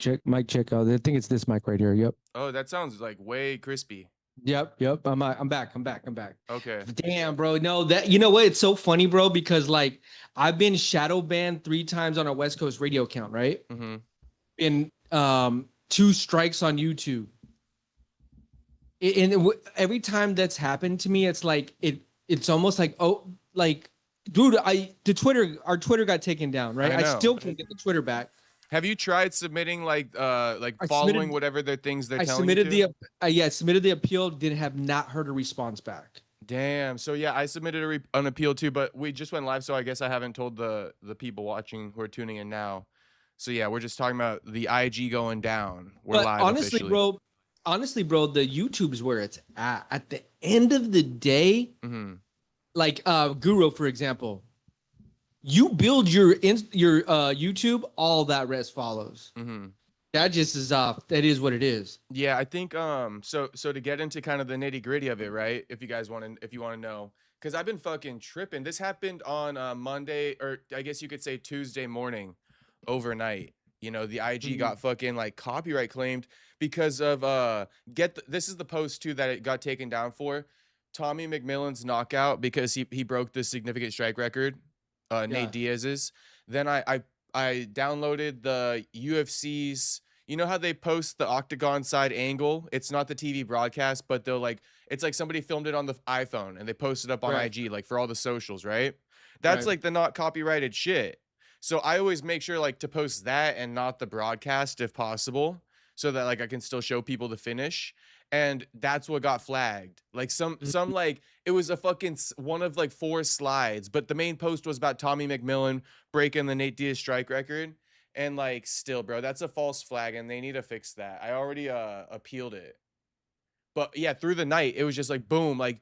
check, mic check. I think it's this mic right here. Yep. Oh, that sounds like way crispy. Yep. I'm back. I'm back. Okay. Damn, bro. No, that you know what? It's so funny, bro, because like I've been shadow banned 3 times on our West Coast radio account, right? Mm-hmm. And 2 strikes on YouTube. Every time that's happened to me, it's like it's almost like, oh, like, dude, our Twitter got taken down, right? I I know. still can't get the Twitter back. Have you tried submitting like I following submitted whatever the things they're I telling you submitted to? submitted the appeal, did have not heard a response back. Damn. So yeah, I submitted an appeal too, but we just went live, so I guess I haven't told the people watching who are tuning in now. So yeah, we're just talking about the IG going down. We're But live officially. Bro, the YouTube's where it's at. At the end of the day, Mm-hmm. like Guru, for example, you build your YouTube, all that rest follows. Mm-hmm. That just is that is what it is. Yeah, I think so to get into kind of the nitty-gritty of it, right? If you want to know, because I've been fucking tripping. This happened on Monday, or I guess you could say Tuesday morning, overnight. You know, the IG got fucking like copyright claimed because of this is the post too that it got taken down for. Tommy McMillan's knockout because he broke the significant strike record, Nate Diaz's. Then I downloaded the UFC's. You know how they post the octagon side angle? It's not the TV broadcast, but they'll like it's like somebody filmed it on the iPhone and they post it up on IG like for all the socials, right? That's like the not copyrighted shit. So I always make sure like to post that and not the broadcast if possible, so that like I can still show people the finish. And that's what got flagged. Like some like it was a fucking one of like 4 slides, but the main post was about Tommy McMillan breaking the Nate Diaz strike record. And like still, bro, that's a false flag and they need to fix that. I already appealed it. But yeah, through the night, it was just like boom, like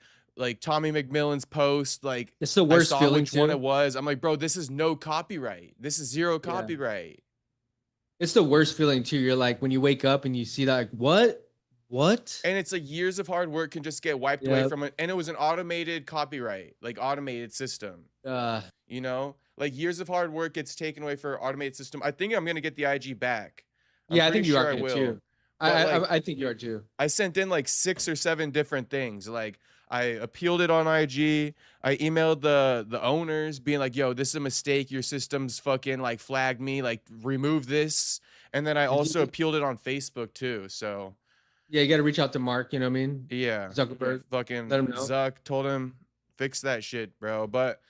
Tommy McMillan's post, like it's the worst I saw feeling which too. one it was. I'm like, bro, this is no copyright. This is zero copyright. It's the worst feeling too. You're like when you wake up and you see that, like, what? And it's like years of hard work can just get wiped away from it. And it was an automated copyright, like automated system. You know, like years of hard work gets taken away for automated system. I think I'm gonna get the IG back. I think you are too. I think you are too. I sent in like 6 or 7 different things. Like I appealed it on IG. I emailed the owners being like, yo, this is a mistake. Your system's fucking like flagged me, like remove this. And then I also appealed it on Facebook too. So yeah, you got to reach out to Mark, you know what I mean? Yeah. Zuckerberg. Fucking let him know. Zuck told him fix that shit, bro. But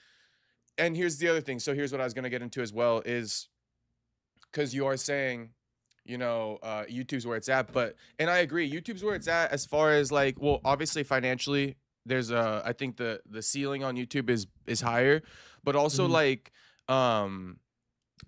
and here's the other thing. So here's what I was going to get into as well is cuz you are saying, you know, YouTube's where it's at, but and I agree, YouTube's where it's at as far as like, well, obviously financially there's I think the ceiling on YouTube is higher, but also like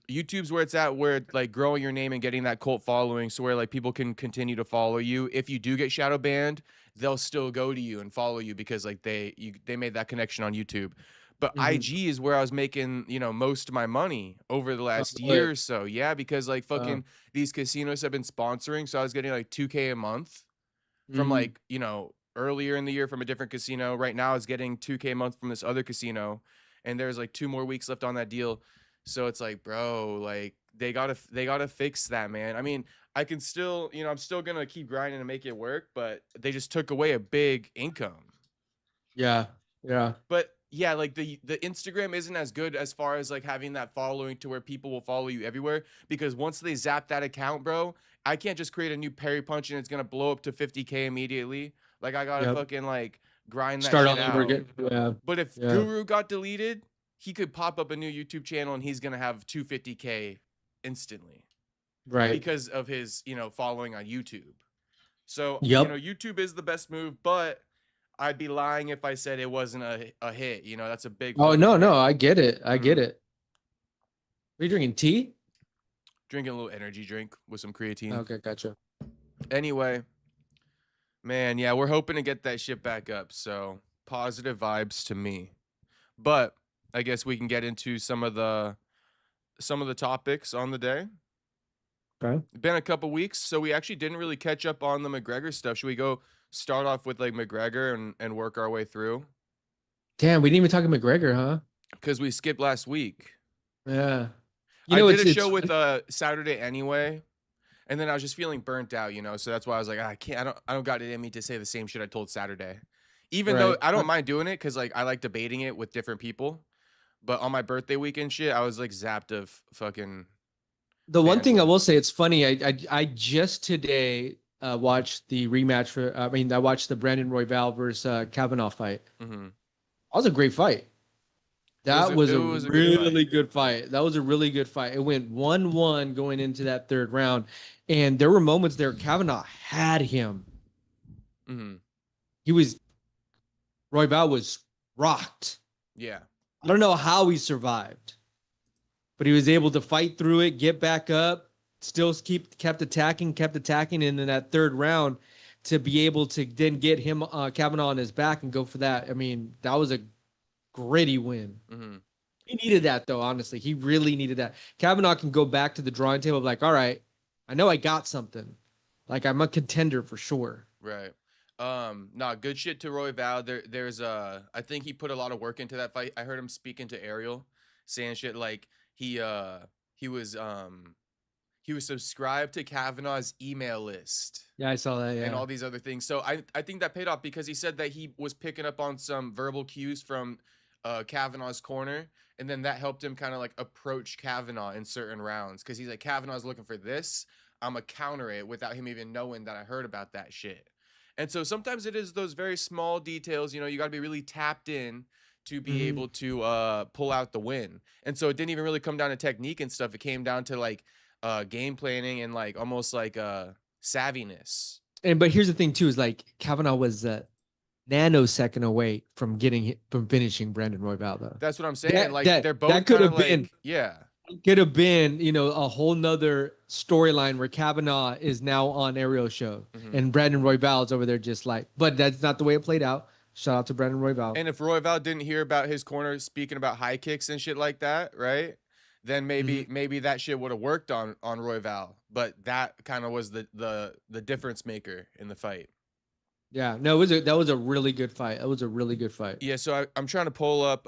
YouTube's where it's at, where like growing your name and getting that cult following, so where like people can continue to follow you. If you do get shadow banned, they'll still go to you and follow you because like they made that connection on YouTube. But IG is where I was making, you know, most of my money over the last year or so. Yeah, because like fucking these casinos have been sponsoring, so I was getting like $2K a month from like, you know, earlier in the year from a different casino. Right now I was getting $2K a month from this other casino, and there's like 2 more weeks left on that deal. So it's like, bro, like they gotta fix that, man. I mean, I can still, you know, I'm still gonna keep grinding to make it work, but they just took away a big income. Yeah. But yeah, like the Instagram isn't as good as far as like having that following to where people will follow you everywhere, because once they zap that account, bro, I can't just create a new Perry Punch and it's gonna blow up to 50K immediately. Like I gotta fucking like grind that start shit all over out. again. Yeah. But if Guru got deleted, he could pop up a new YouTube channel and he's gonna have 250K instantly, right? Because of his, you know, following on YouTube. So you know, YouTube is the best move, but I'd be lying if I said it wasn't a hit. You know, that's a big. Oh no, I get it. I get it. Are you drinking tea? Drinking a little energy drink with some creatine. Okay, gotcha. Anyway, man, yeah, we're hoping to get that shit back up. So positive vibes to me. But I guess we can get into some of the topics on the day. Okay. Been a couple weeks, so we actually didn't really catch up on the McGregor stuff. Should we go start off with like McGregor and work our way through? Damn, we didn't even talk to McGregor, huh? Because we skipped last week. Yeah. You know, I did a show with Saturday anyway, And then I was just feeling burnt out, you know. So that's why I was like, I can't. I don't got it in me to say the same shit I told Saturday. Even though Right. I don't mind doing it because like I like debating it with different people. But on my birthday weekend shit, I was like zapped of fucking The one thing I bandwidth. will say, it's funny. I just today watched the rematch for. I mean, I watched the Brandon Royval versus Kavanaugh fight. Mm-hmm. That was a great fight. That was It a was a good fight. really good fight. That was a really good fight. It went 1-1 going into that third round. And there were moments there Kavanaugh had him. Mm-hmm. Royval was rocked. Yeah. I don't know how he survived, but he was able to fight through it, get back up, still kept attacking, and in that third round to be able to then get him Kavanaugh on his back and go for that. I mean, that was a gritty win. Mm-hmm. He needed that though, honestly. He really needed that. Kavanaugh can go back to the drawing table of like, all right, I know I got something. Like I'm a contender for sure. Right. Nah, good shit to Royval. There's I think he put a lot of work into that fight. I heard him speaking to Ariel, saying shit like he was subscribed to Kavanaugh's email list Yeah, I saw that. and Yeah. all these other things. So I think that paid off because he said that he was picking up on some verbal cues from Kavanaugh's corner, and then that helped him kind of like approach Kavanaugh in certain rounds because he's like, Kavanaugh's looking for this, I'm gonna counter it without him even knowing that I heard about that shit. And so sometimes it is those very small details, you know, you got to be really tapped in to be able to pull out the win. And so it didn't even really come down to technique and stuff. It came down to like game planning and like almost like savviness. But here's the thing too: is like Kavanaugh was a nanosecond away from finishing Brandon Royval though. That's what I'm saying. That Like that they're both that could kind of have been like, yeah. could have been, you know, a whole nother storyline where Kavanaugh is now on Ariel's show and Brandon Royval is over there just like, but that's not the way it played out. Shout out to Brandon Royval. And if Royval didn't hear about his corner speaking about high kicks and shit like that, right? Then maybe that shit would have worked on Royval. But that kind of was the difference maker in the fight. Yeah, no, that was a really good fight. That was a really good fight. Yeah, so I'm trying to pull up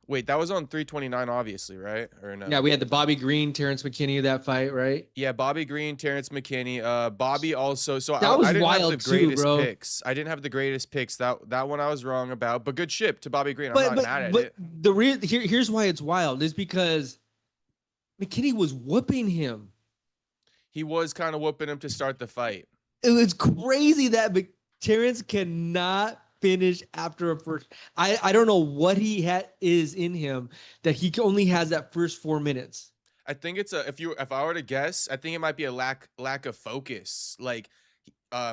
wait, that was on 329 obviously, right? Or no? Yeah, we had the Bobby Green, Terrence McKinney that fight, right? Yeah, Bobby Green, Terrence McKinney, Bobby also. So That was I didn't have wild the too, greatest bro. picks. I didn't have the greatest picks. That one I was wrong about. But good ship to Bobby Green. I'm not mad at it. Here's why it's wild is because McKinney was whooping him. He was kind of whooping him to start the fight. It was crazy that Terrence cannot finish after a first. I don't know what is in him that he only has that first 4 minutes. I think it's if I were to guess, I think it might be a lack of focus, like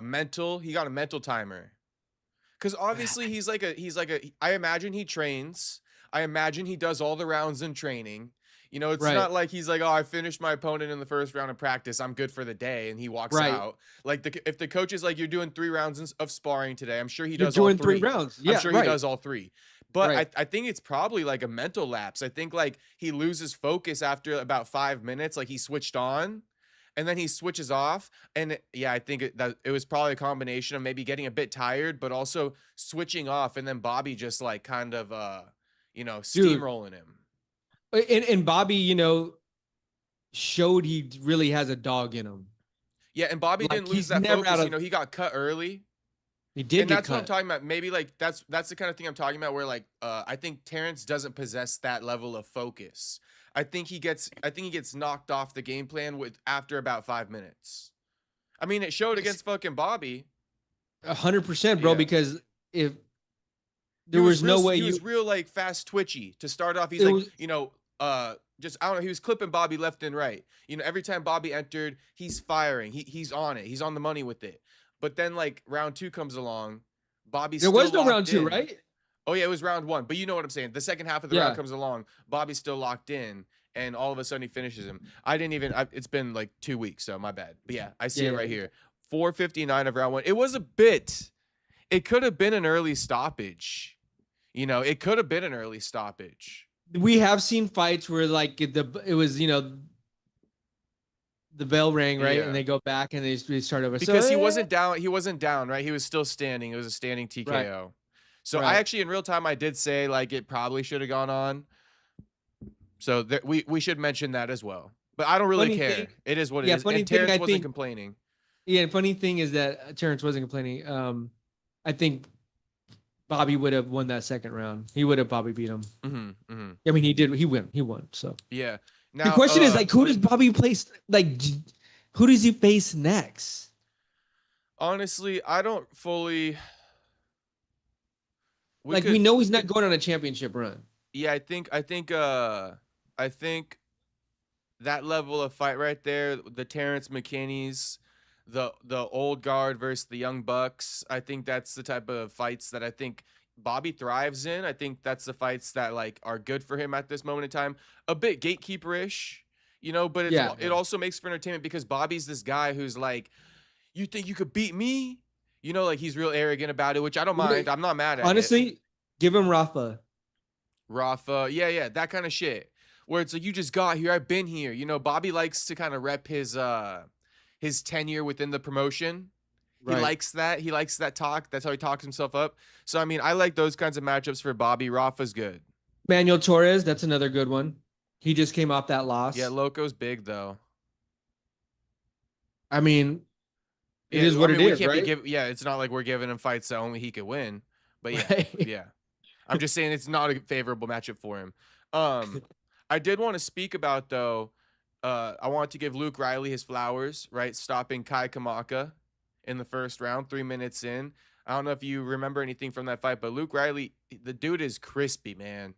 mental. He got a mental timer, because obviously he's like a. I imagine he trains. I imagine he does all the rounds in training. You know, it's not like he's like, oh, I finished my opponent in the first round of practice, I'm good for the day, and he walks out. Like if the coach is like, you're doing 3 rounds of sparring today, I'm sure he does all 3. 3 rounds. Yeah, I'm sure he does all 3. But I think it's probably like a mental lapse. I think like he loses focus after about 5 minutes. Like he switched on and then he switches off. And yeah, I think it was probably a combination of maybe getting a bit tired, but also switching off. And then Bobby just like kind of, steamrolling him. And Bobby, you know, showed he really has a dog in him. Yeah, and Bobby didn't lose that focus. You know, he got cut early. He did, and that's what I'm talking about. Maybe like that's the kind of thing I'm talking about. Where like I think Terrence doesn't possess that level of focus. I think he gets knocked off the game plan after about 5 minutes. I mean, it showed against fucking Bobby. 100%, bro. Because if there was no way he was real like fast twitchy to start off. He's like, just I don't know. He was clipping Bobby left and right. You know, every time Bobby entered, he's firing. He's on it. He's on the money with it. But then like round 2 comes along, Bobby's there was no round 2, right? Oh yeah, it was round 1. But you know what I'm saying. The second half of the round comes along, Bobby's still locked in, and all of a sudden he finishes him. It's been like 2 weeks, so my bad. But yeah, I see it right here. 4:59 of round 1. It was a bit. It could have been an early stoppage. You know, it could have been an early stoppage. We have seen fights where like it was, you know, the bell rang, right? And they go back and they start over. Because he wasn't down, right? He was still standing. It was a standing TKO. Right. So I actually, in real time, I did say like it probably should have gone on. So we should mention that as well. But I don't really Funny care. thing, It is what it yeah. is. Funny And thing, Terrence I wasn't think. complaining. Yeah, funny thing is that Terrence wasn't complaining. I think Bobby would have won that second round. He would have Bobby beat him. Mm-hmm, mm-hmm. I mean, he did. He won. He won. So Yeah. the Now, question is like, who does Bobby place? Like, who does he face next? honestly, I don't fully. We Like, we could. know he's not going on a championship run. Yeah, I think that level of fight right there, the Terrence McKinney's, the old guard versus the young bucks. I think that's the type of fights that I think Bobby thrives in. I think that's the fights that like are good for him at this moment in time. A bit gatekeeperish, but Yeah. it also makes for entertainment because Bobby's this guy who's like, you think you could beat me? Like he's real arrogant about it, which I don't mind. I'm not mad at it. Honestly, give him Rafa. Rafa, yeah, that kind of shit. Where it's like you just got here, I've been here. Bobby likes to kind of rep his tenure within the promotion. He Right. likes that. He likes that talk. That's how he talks himself up. So I mean, I like those kinds of matchups for Bobby. Rafa's good. Manuel Torres, that's another good one. He just came off that loss. Yeah, Loco's big though. I mean, it Yeah, is what I mean, it we is, can't right? yeah, it's not like we're giving him fights that only he could win. But yeah, Right. yeah. I'm just saying it's not a favorable matchup for him. I did want to speak about though. I want to give Luke Riley his flowers, right? Stopping Kai Kamaka in the first round, 3 minutes in. I don't know if you remember anything from that fight, but Luke Riley, the dude is crispy, man.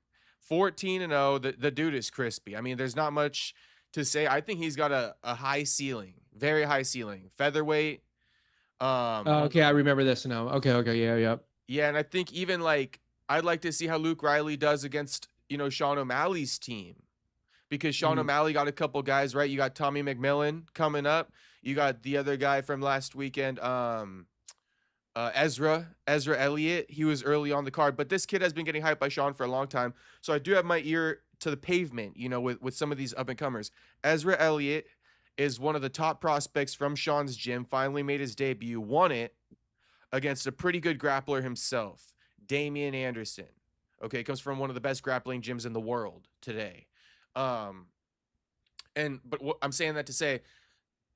14-0. The dude is crispy. I mean, there's not much to say. I think he's got a high ceiling, very high ceiling. Featherweight. Okay, I remember this now. Okay, yeah. Yeah, and I think even like I'd like to see how Luke Riley does against, Sean O'Malley's team. Because Sean O'Malley got a couple guys, right? You got Tommy McMillan coming up. You got the other guy from last weekend, Ezra Elliott. He was early on the card, but this kid has been getting hyped by Sean for a long time. So I do have my ear to the pavement, with some of these up and comers. Ezra Elliott is one of the top prospects from Sean's gym. Finally made his debut, won it against a pretty good grappler himself, Damian Anderson. Okay, comes from one of the best grappling gyms in the world today. But I'm saying that to say,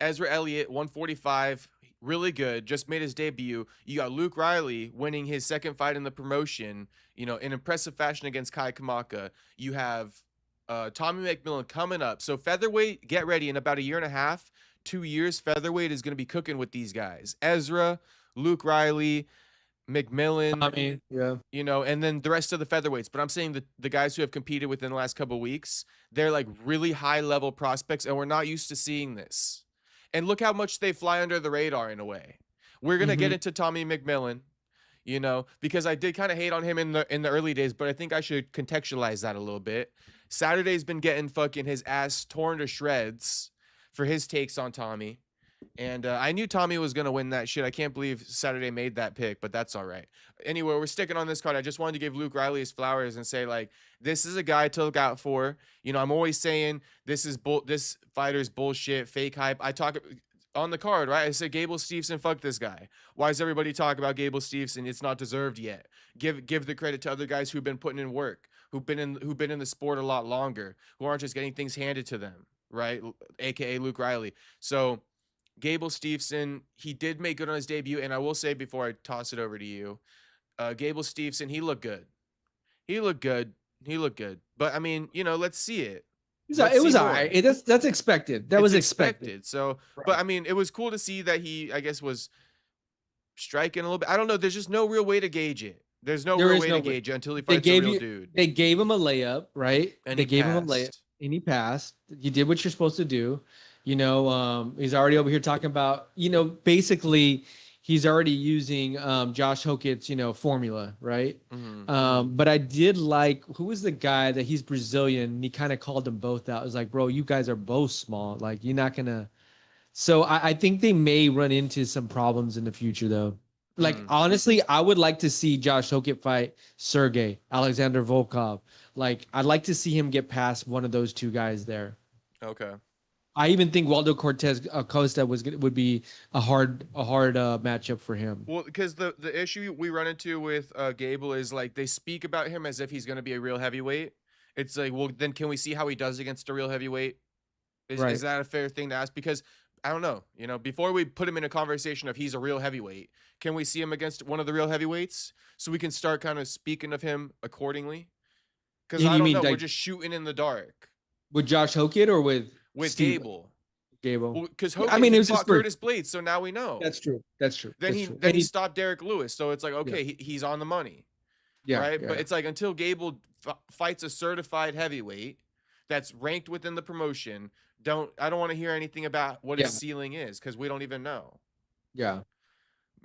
Ezra Elliott, 145, really good, just made his debut. You got Luke Riley winning his second fight in the promotion, in impressive fashion against Kai Kamaka. You have Tommy McMillan coming up. So featherweight, get ready. In about a year and a half, 2 years, featherweight is going to be cooking with these guys. Ezra, Luke Riley, McMillan, yeah. and then the rest of the featherweights. But I'm saying the guys who have competed within the last couple of weeks, they're like really high level prospects, and we're not used to seeing this. And look how much they fly under the radar in a way. We're gonna get into Tommy McMillan, because I did kind of hate on him in the early days, but I think I should contextualize that a little bit. Saturday's been getting fucking his ass torn to shreds for his takes on Tommy. And I knew Tommy was going to win that shit. I can't believe Saturday made that pick, but that's all right. Anyway, we're sticking on this card. I just wanted to give Luke Riley his flowers and say, like, this is a guy to look out for. I'm always saying this fighter's bullshit, fake hype. I talk on the card, right? I said Gable Steveson, fuck this guy. Why does everybody talk about Gable Steveson? It's not deserved yet. Give the credit to other guys who've been putting in work, who've been in the sport a lot longer, who aren't just getting things handed to them, right? AKA Luke Riley. So Gable Steveson, he did make good on his debut, and I will say before I toss it over to you, Gable Steveson, he looked good. But I mean, let's see it. It was all right. That's expected. That was expected. So, but I mean, it was cool to see that he, I guess, was striking a little bit. I don't know. There's just no real way to gauge it. There's no real way to gauge it until he fights a real dude. They gave him a layup, right? And they gave him a layup, and he passed. You did what you're supposed to do. He's already over here talking about, basically he's already using Josh Hokett's, formula, right? But I did like, who was the guy that he's Brazilian, and he kind of called them both out. It was like, bro, you guys are both small. Like, you're not gonna. So I think they may run into some problems in the future, though. Like, honestly, I would like to see Josh Hokett fight Sergey Alexander Volkov. Like, I'd like to see him get past one of those two guys there. Okay. I even think Waldo Cortez Acosta would be a hard matchup for him. Well, because the issue we run into with Gable is like they speak about him as if he's going to be a real heavyweight. It's like, well, then can we see how he does against a real heavyweight Is that a fair thing to ask? Because I don't know, you know, before we put him in a conversation of he's a real heavyweight, can we see him against one of the real heavyweights so we can start kind of speaking of him accordingly? Because I don't know, we're just shooting in the dark. With Josh Hogan or with Gable? Gable. Well, because Hogan he fought Curtis Blades, so now we know. That's true. That's true. Then he stopped Derek Lewis, so it's like, okay, he's on the money. Yeah. Right? Yeah. But it's like until Gable fights a certified heavyweight that's ranked within the promotion, I don't want to hear anything about what his ceiling is, because we don't even know. Yeah.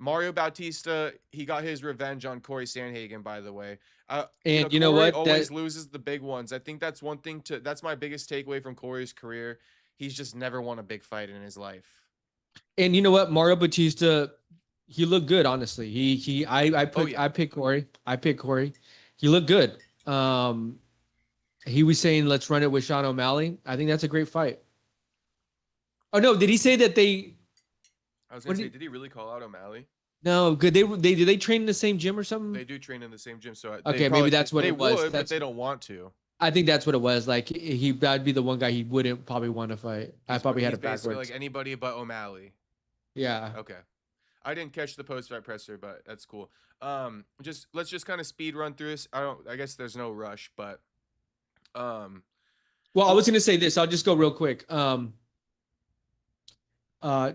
Mario Bautista, he got his revenge on Corey Sandhagen, by the way. And you know Corey what? Always loses the big ones. I think that's one thing that's my biggest takeaway from Corey's career. He's just never won a big fight in his life. And you know what? Mario Bautista, he looked good, honestly. I picked Corey. I picked Corey. He looked good. He was saying, let's run it with Sean O'Malley. I think that's a great fight. Oh no, did he say that they? I was gonna say, did he really call out O'Malley? No, good. Do they train in the same gym or something? They do train in the same gym, so okay, maybe that's what it was. They would, but they don't want to. I think that's what it was. Like that'd be the one guy he wouldn't probably want to fight. I probably had it backwards. Like anybody but O'Malley. Yeah. Okay. I didn't catch the post-fight presser, but that's cool. Let's just kind of speed run through this. I guess there's no rush, but well, I was gonna say this. I'll just go real quick.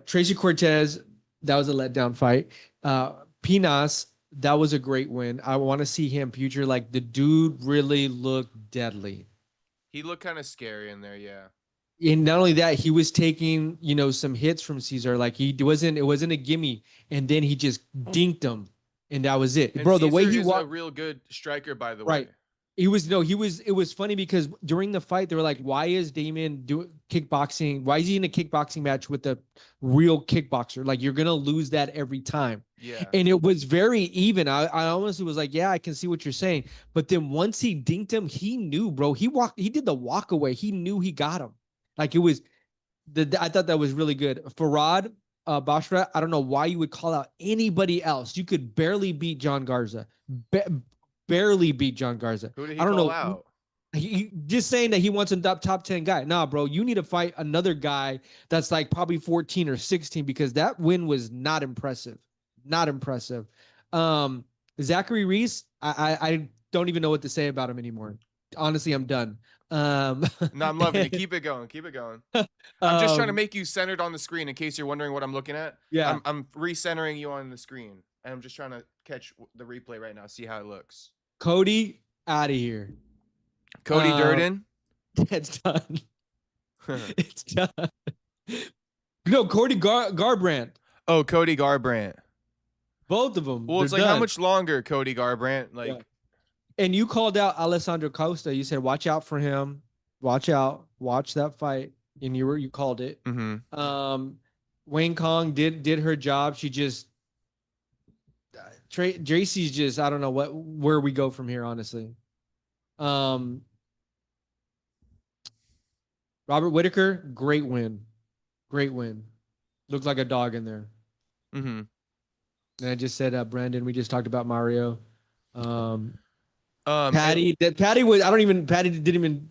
Tracy Cortez, that was a letdown fight. Pinas, that was a great win. I want to see him future. Like the dude really looked deadly. He looked kind of scary in there, yeah. And not only that, he was taking, some hits from Caesar. Like it wasn't a gimme. And then he just dinked him. And that was it. And bro, Caesar the way he walked, a real good striker, by the way. It was funny because during the fight, they were like, why is Damon doing kickboxing? Why is he in a kickboxing match with a real kickboxer? Like, you're going to lose that every time. Yeah. And it was very even. I honestly was like, yeah, I can see what you're saying. But then once he dinked him, he knew, bro. He did the walk away. He knew he got him. Like, it was, I thought that was really good. Farad Bashra, I don't know why you would call out anybody else. You could barely beat John Garza. Barely beat John Garza. Who did he call out? He just saying that he wants a top 10 guy. Nah, bro, you need to fight another guy that's like probably 14 or 16 because that win was not impressive. Not impressive. Zachary Reese, I don't even know what to say about him anymore. Honestly, I'm done. No, I'm loving it. Keep it going. Keep it going. I'm just trying to make you centered on the screen in case you're wondering what I'm looking at. Yeah. I'm recentering you on the screen. And I'm just trying to catch the replay right now, see how it looks. Cody, out of here. Cody Durden? It's done. It's done. No, Cody Garbrandt. Oh, Cody Garbrandt. Both of them. Well, it's like, done. How much longer, Cody Garbrandt? Like, yeah. And you called out Alessandro Costa. You said, watch out for him. Watch out. Watch that fight. And you called it. Mm-hmm. Wayne Kong did her job. She just Tracy's just, I don't know where we go from here, honestly. Robert Whitaker, great win. Great win. Looked like a dog in there. Mm-hmm. And I just said, Brandon, we just talked about Mario. Patty didn't even,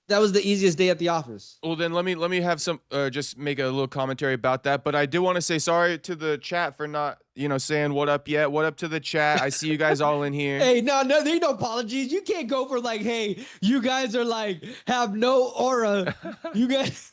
that was the easiest day at the office. Well, then let me have some just make a little commentary about that. But I do want to say sorry to the chat for not saying what up yet. What up to the chat? I see you guys all in here. Hey, no, there ain't no apologies. You can't go for like, hey, you guys are like have no aura. You guys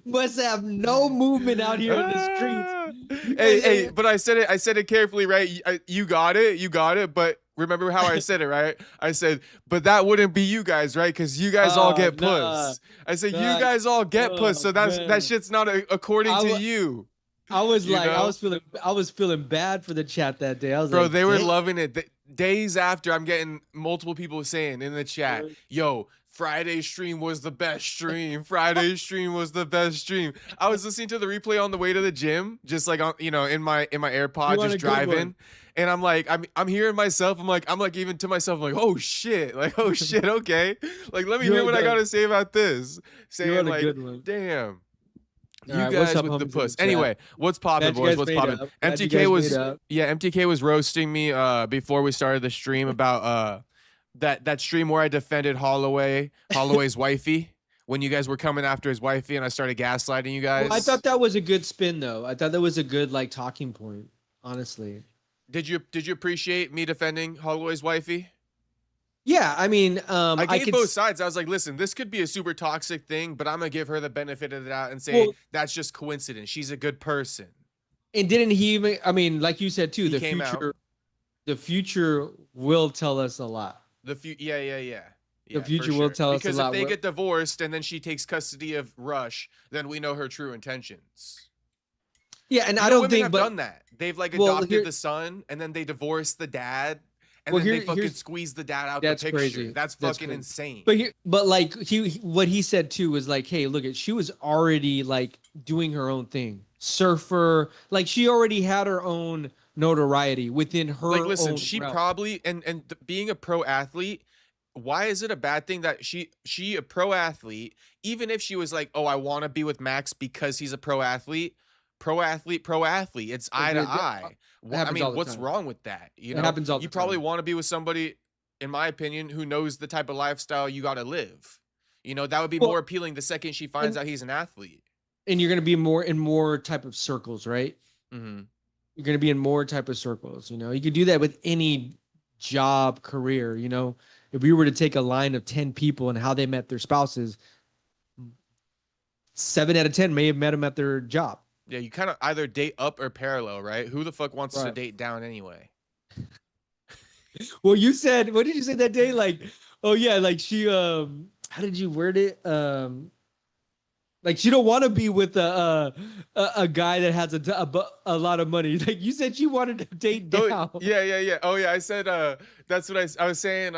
must have no movement out here in the streets. Hey, but I said it carefully, right? You got it, but remember how I said it, right? I said, but that wouldn't be you guys, right? Because you guys all get puss. I said, you guys all get puss, so that shit's not according to you. I was I was feeling bad for the chat that day. I was bro, like, they were loving it. Days after, I'm getting multiple people saying in the chat, yo, Friday's stream was the best stream. Friday's stream was the best stream. I was listening to the replay on the way to the gym, just like in my AirPod, just driving. And I'm like, I'm hearing myself. I'm like even to myself, I'm like, oh shit, okay. Like, let me hear what I gotta say about this. Saying like, damn. You guys with the puss. Anyway, what's poppin', boys? What's poppin'? MTK was MTK was roasting me before we started the stream about that stream where I defended Holloway's wifey, when you guys were coming after his wifey and I started gaslighting you Well, I guys. thought that was a good spin, though. I thought that was a good like talking point, honestly. Did you appreciate me defending Holloway's wifey? Yeah, I mean, I gave could both sides. I was like, listen, this could be a super toxic thing, but I'm gonna give her the benefit of the doubt and say Well, that's just coincidence. She's a good person. and didn't he even? I mean, like you said too, He the came out. future will tell us a lot. Yeah. The future for will sure. tell us a Because lot. if they get divorced and then she takes custody of Rush, then we know her true intentions. Yeah, and You I know, don't women think, have but done that. They've like Well, adopted here- the son and then they divorce the dad and Well, then they here- fucking here's- squeeze the dad out the that's picture. crazy. That's That's fucking crazy. insane. but like what he said too was like, hey, look at she was already like doing her own thing, surfer, like she already had her own notoriety within her Like, listen, own she realm. probably being a pro athlete, why is it a bad thing that she a pro athlete, even if she was like, oh, I want to be with Max because he's a pro athlete, it's eye to eye. I happens mean, all the what's time. wrong with that? You It know, happens all you the probably time. want to be with somebody, in my opinion, who knows the type of lifestyle you got to live. You know, that would be Well, more appealing the second she finds out he's an athlete. And you're gonna be more in more type of circles, right? Mm-hmm. You're gonna be in more type of circles. You know, you could do that with any job, career. You know, if we were to take a line of 10 people and how they met their spouses, 7 out of 10 may have met them at their job. Yeah, you kind of either date up or parallel, right? Who the fuck wants to Right. date down anyway? Well, you said, what did you say that day? Like, oh yeah, like she how did you word it? Like she don't want to be with a guy that has a lot of money. Like you said, she wanted to date down. Yeah. Oh yeah, I said that's what I was saying.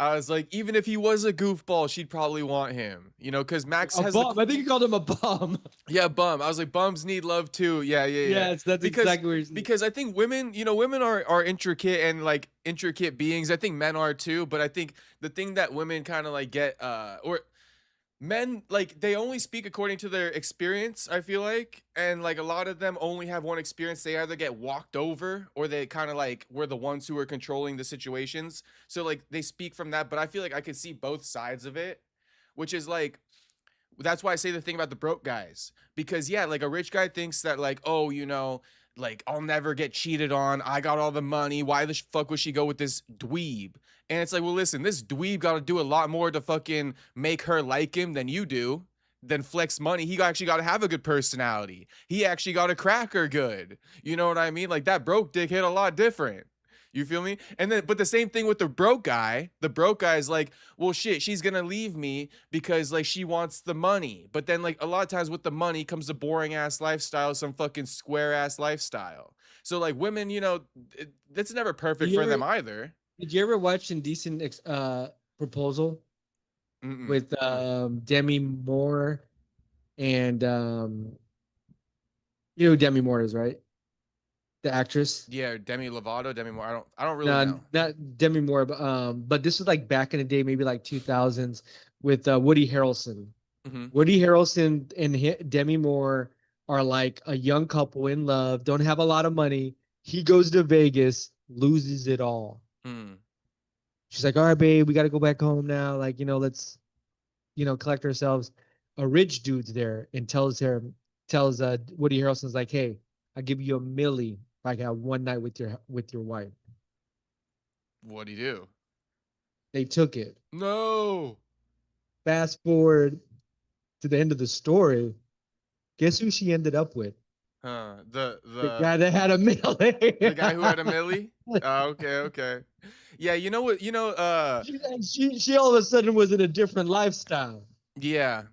I was like, even if he was a goofball, she'd probably want him. You know, because Max A has bum. I think you called him a bum. yeah, bum. I was like, bums need love too. Yeah. Yes, that's exactly what you're saying. Because I think women, you know, women are intricate and like intricate beings. I think men are too, but I think the thing that women kind of like get or men, like, they only speak according to their experience, I feel like, and like a lot of them only have one experience. They either get walked over or they kind of like were the ones who were controlling the situations, so like they speak from that. But I feel like I could see both sides of it, which is like, that's why I say the thing about the broke guys, because yeah, like a rich guy thinks that like, oh, you know, like I'll never get cheated on, I got all the money, why the fuck would she go with this dweeb? And it's like, well, listen, this dweeb got to do a lot more to fucking make her like him than you do, than flex money. He actually got to have a good personality. He actually got to crack her good. You know what I mean? Like that broke dick hit a lot different. You feel me? And then, but the same thing with the broke guy. The broke guy is like, well, shit, she's gonna leave me because like she wants the money. But then, like, a lot of times with the money comes the boring ass lifestyle, some fucking square ass lifestyle. So like women, you know, that's never perfect for them either. Did you ever watch Indecent Proposal with Demi Moore and you know who Demi Moore is, right? The actress. Yeah, Demi Lovato, Demi Moore. I don't really know. Not Demi Moore, but this was like back in the day, maybe like 2000s, with Woody Harrelson. Woody Harrelson and Demi Moore are like a young couple in love, don't have a lot of money. He goes to Vegas, loses it all. She's like, all right, babe, we got to go back home now. Like, you know, let's, you know, collect ourselves. A rich dude's there and tells Woody Harrelson's like, hey, I'll give you $1 million if I got one night with your wife. What'd he do? They took it. No. Fast forward to the end of the story. Guess who she ended up with? The guy that had $1 million. The guy who had $1 million? Okay. Yeah, you know what? You know, she all of a sudden was in a different lifestyle. Yeah.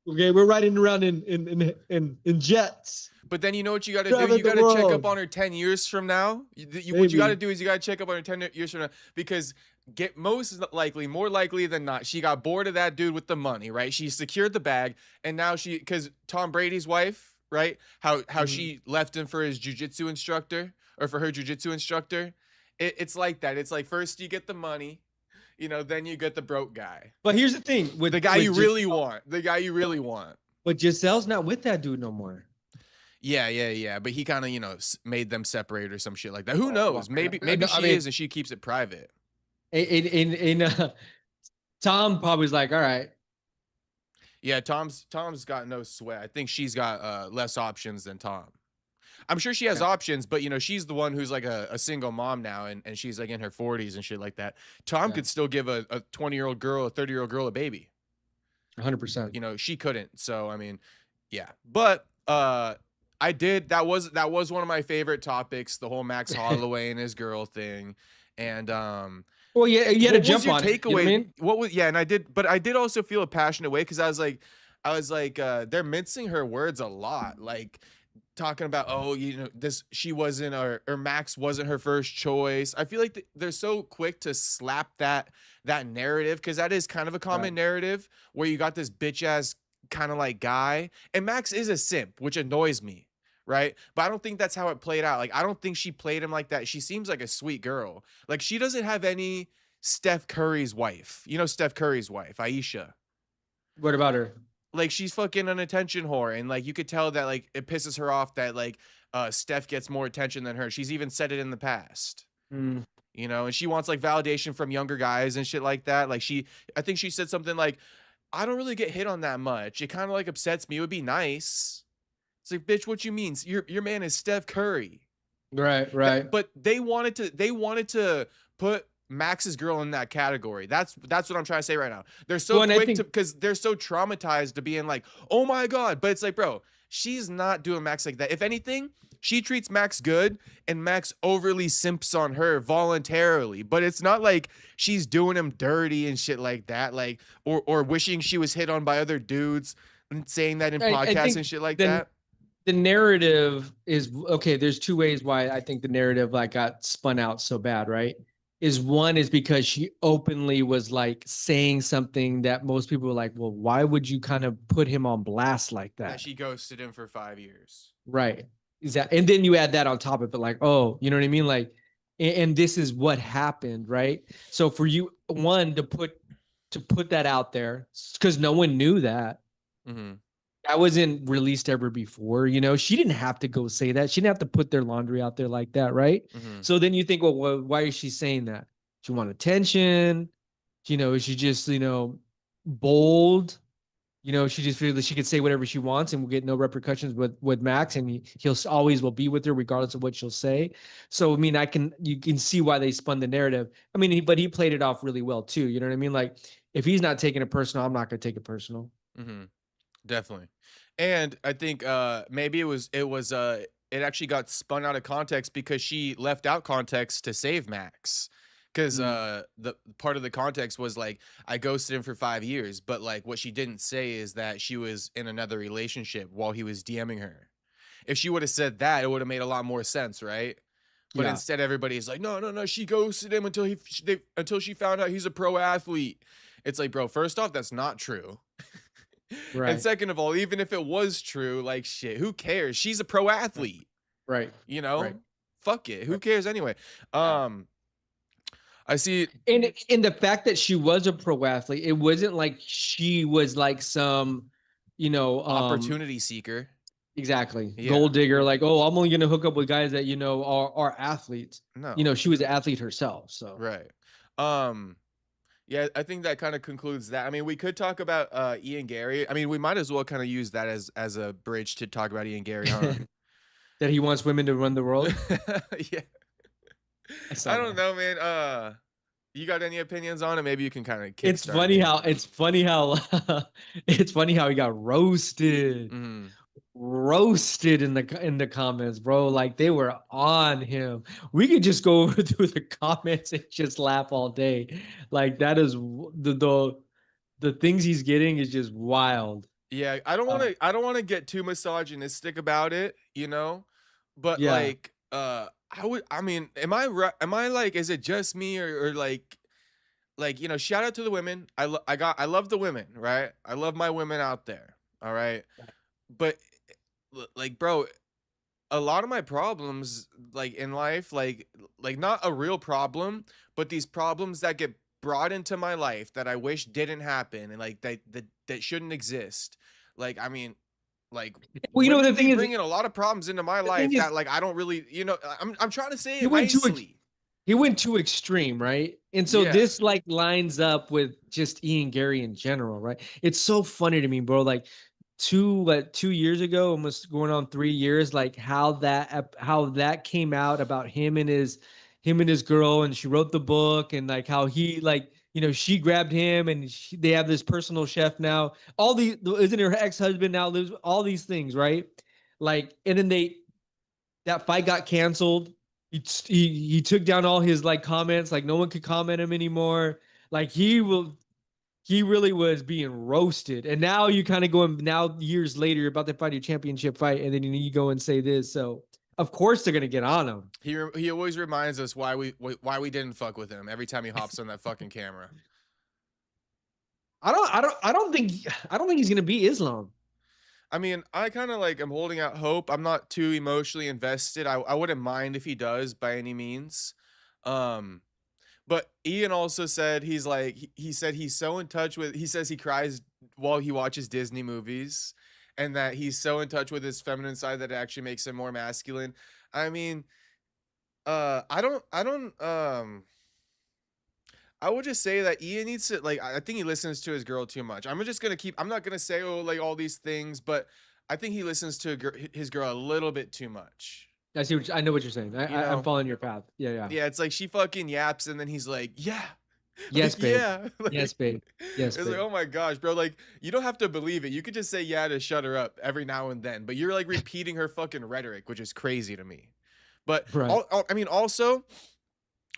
Okay, we're riding around in jets. But then you know what you got to do? You got to check up on her 10 years from now. What you got to do is you got to check up on her 10 years from now, because more likely than not, she got bored of that dude with the money, right? She secured the bag, and now because Tom Brady's wife, right? How she left him for his jujitsu instructor, or for her jujitsu instructor. It's like that. It's like, first you get the money, you know, then you get the broke guy. But here's the thing: the guy you really want. But Giselle's not with that dude no more. Yeah. But he kind of, you know, made them separate or some shit like that. Who knows? Maybe she is and she keeps it private. In Tom probably was like, all right. Yeah, Tom's got no sweat. I think she's got less options than Tom. I'm sure she has Yeah, options, but you know, she's the one who's like a single mom now, and she's like in her 40s and shit like that. Tom yeah, could still give a 20-year-old girl, a 30-year-old girl a baby. 100%. You know, she couldn't. So I mean, yeah. But I did that was one of my favorite topics, the whole Max Holloway and his girl thing. And Well, yeah, you had to what was jump your on it. You know what I takeaway? mean? What was yeah, and I did, but I did also feel a passionate way because I was like, they're mincing her words a lot. Like talking about, oh, you know, this she wasn't or Max wasn't her first choice. I feel like they're so quick to slap that narrative because that is kind of a Right. common narrative where you got this bitch ass kind of like guy, and Max is a simp, which annoys me. Right. But I don't think that's how it played out. Like, I don't think she played him like that. She seems like a sweet girl. Like, she doesn't have any Steph Curry's wife. You know, Steph Curry's wife, Aisha. What about her? Like, she's fucking an attention whore, and like you could tell that like it pisses her off that like Steph gets more attention than her. She's even said it in the past. Mm. You know, and she wants like validation from younger guys and shit like that. Like I think she said something like, I don't really get hit on that much. It kind of like upsets me. It would be nice. It's like, bitch, what you mean? Your man is Steph Curry. Right, right. But they wanted to put Max's girl in that category. That's what I'm trying to say right now. They're so Well, and I quick think to because they're so traumatized to being like, oh my God. But it's like, bro, she's not doing Max like that. If anything, she treats Max good and Max overly simps on her voluntarily. But it's not like she's doing him dirty and shit like that. Like or wishing she was hit on by other dudes and saying that in I podcasts think and shit like the that. the narrative is okay. There's two ways why I think the narrative like got spun out so bad, right? Is one is because she openly was like saying something that most people were like, well, why would you kind of put him on blast like That that? she ghosted him for 5 years. Right. Exactly. And then you add that on top of it, like, oh, you know what I mean? Like, and this is what happened, right? So for you, one, to put that out there, because no one knew that. Mm-hmm. That wasn't released ever before. She didn't have to go say that. She didn't have to put their laundry out there like that, right? Mm-hmm. So then you think, well, why is she saying that? She want attention. Is she just, bold? She just feels that she could say whatever she wants and will get no repercussions with Max, and he'll always will be with her regardless of what she'll say. So I mean, you can see why they spun the narrative. I mean, but he played it off really well too. You know what I mean? Like if he's not taking it personal, I'm not going to take it personal. Mm-hmm. Definitely. And I think maybe it actually got spun out of context because she left out context to save Max. Because Mm. the part of the context was like, I ghosted him for 5 years, but like what she didn't say is that she was in another relationship while he was DMing her. If she would have said that, it would have made a lot more sense, right? But Yeah. instead, everybody's like, no, no, no, she ghosted him until she found out he's a pro athlete. It's like, bro, first off, that's not true. And Right. second of all, even if it was true, like shit, who cares? She's a pro athlete, Right. you know? Right. Fuck it. Who Right. cares anyway? Yeah. Um, I see And in the fact that she was a pro athlete, it wasn't like she was like some, you know, um, opportunity seeker. exactly Yeah. gold digger. Like, oh, I'm only gonna hook up with guys that are athletes. No. She was an athlete herself. So Right. Um, yeah, I think that kind of concludes that. I mean, we could talk about Ian Garry. I mean, we might as well kind of use that as a bridge to talk about Ian Garry, huh? that he wants women to run the world. Yeah. I saw I don't that. know, man. You got any opinions on it? Maybe you can kind of It's kickstart funny me. how it's funny how he got roasted. Mhm. Roasted in the comments, bro. Like they were on him. We could just go over through the comments and just laugh all day. Like that is the things he's getting is just wild. Yeah, Uh, I don't want to get too misogynistic about it, you know? But yeah, like I mean, am I like is it just me or like, you know, shout out to the women. I love the women, right? I love my women out there. All right? But like bro, a lot of my problems like in life like not a real problem, but these problems that get brought into my life that I wish didn't happen and like that shouldn't exist. Like I mean, like well, women be bringing a lot of problems into my the thing life is, that like I don't really, you know, I'm trying to say he it went too nicely. he went too extreme, right? And so Yeah. this like lines up with just Ian Garry in general, right? It's so funny to me, bro. Like 2 years ago, almost going on 3 years, like how that came out about him and his girl, and she wrote the book, and like how he like she grabbed him, and they have this personal chef now. All these isn't her ex-husband now lives all these things, right? Like, and then that fight got canceled. He took down all his like comments, like no one could comment him anymore. Like he really was being roasted. And now you kind of going now years later, you're about to fight your championship fight, and then you go and say this. So of course they're gonna get on him. He always reminds us why we didn't fuck with him every time he hops on that fucking camera. I don't think he's gonna beat Islam. I mean, I kind of like I'm holding out hope. I'm not too emotionally invested. I wouldn't mind if he does by any means. Um, but Ian also said he's like he said he's so in touch with he says he cries while he watches Disney movies and that he's so in touch with his feminine side that it actually makes him more masculine. I mean, I don't I would just say that Ian needs to like I think he listens to his girl too much. I'm not gonna say oh like all these things, but I think he listens to his girl a little bit too much. I know what you're saying. You I'm know? following your path. Yeah, yeah. Yeah, it's like she fucking yaps and then he's like, yeah. Yes, Like, babe. yeah. Yes, babe. Yes, It's babe. like, oh my gosh, bro. Like, you don't have to believe it. You could just say yeah to shut her up every now and then, but you're like repeating her fucking rhetoric, which is crazy to me. But Right. I mean, also,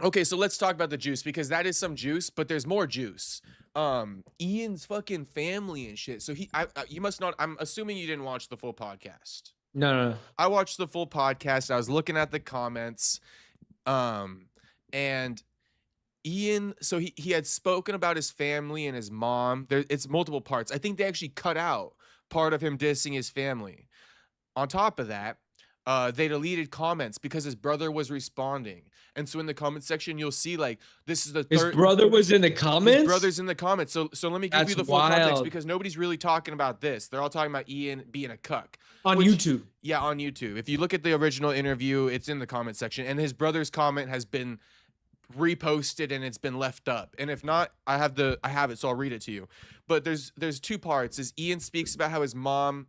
okay, so let's talk about the juice because that is some juice, but there's more juice. Ian's fucking family and shit. So you must not. I'm assuming you didn't watch the full podcast. No, no, no. I watched the full podcast. I was looking at the comments, and Ian. So he had spoken about his family and his mom. It's multiple parts. I think they actually cut out part of him dissing his family. On top of that, they deleted comments because his brother was responding. And so in the comment section, you'll see like this is the His third. brother was in the comments. His brother's in the comments. So let me give That's you the full context wild. because nobody's really talking about this. They're all talking about Ian being a cuck. On Which- YouTube. Yeah, on YouTube. If you look at the original interview, it's in the comment section, and his brother's comment has been reposted and it's been left up. And if not, I have it, so I'll read it to you. But there's two parts. Is Ian speaks about how his mom.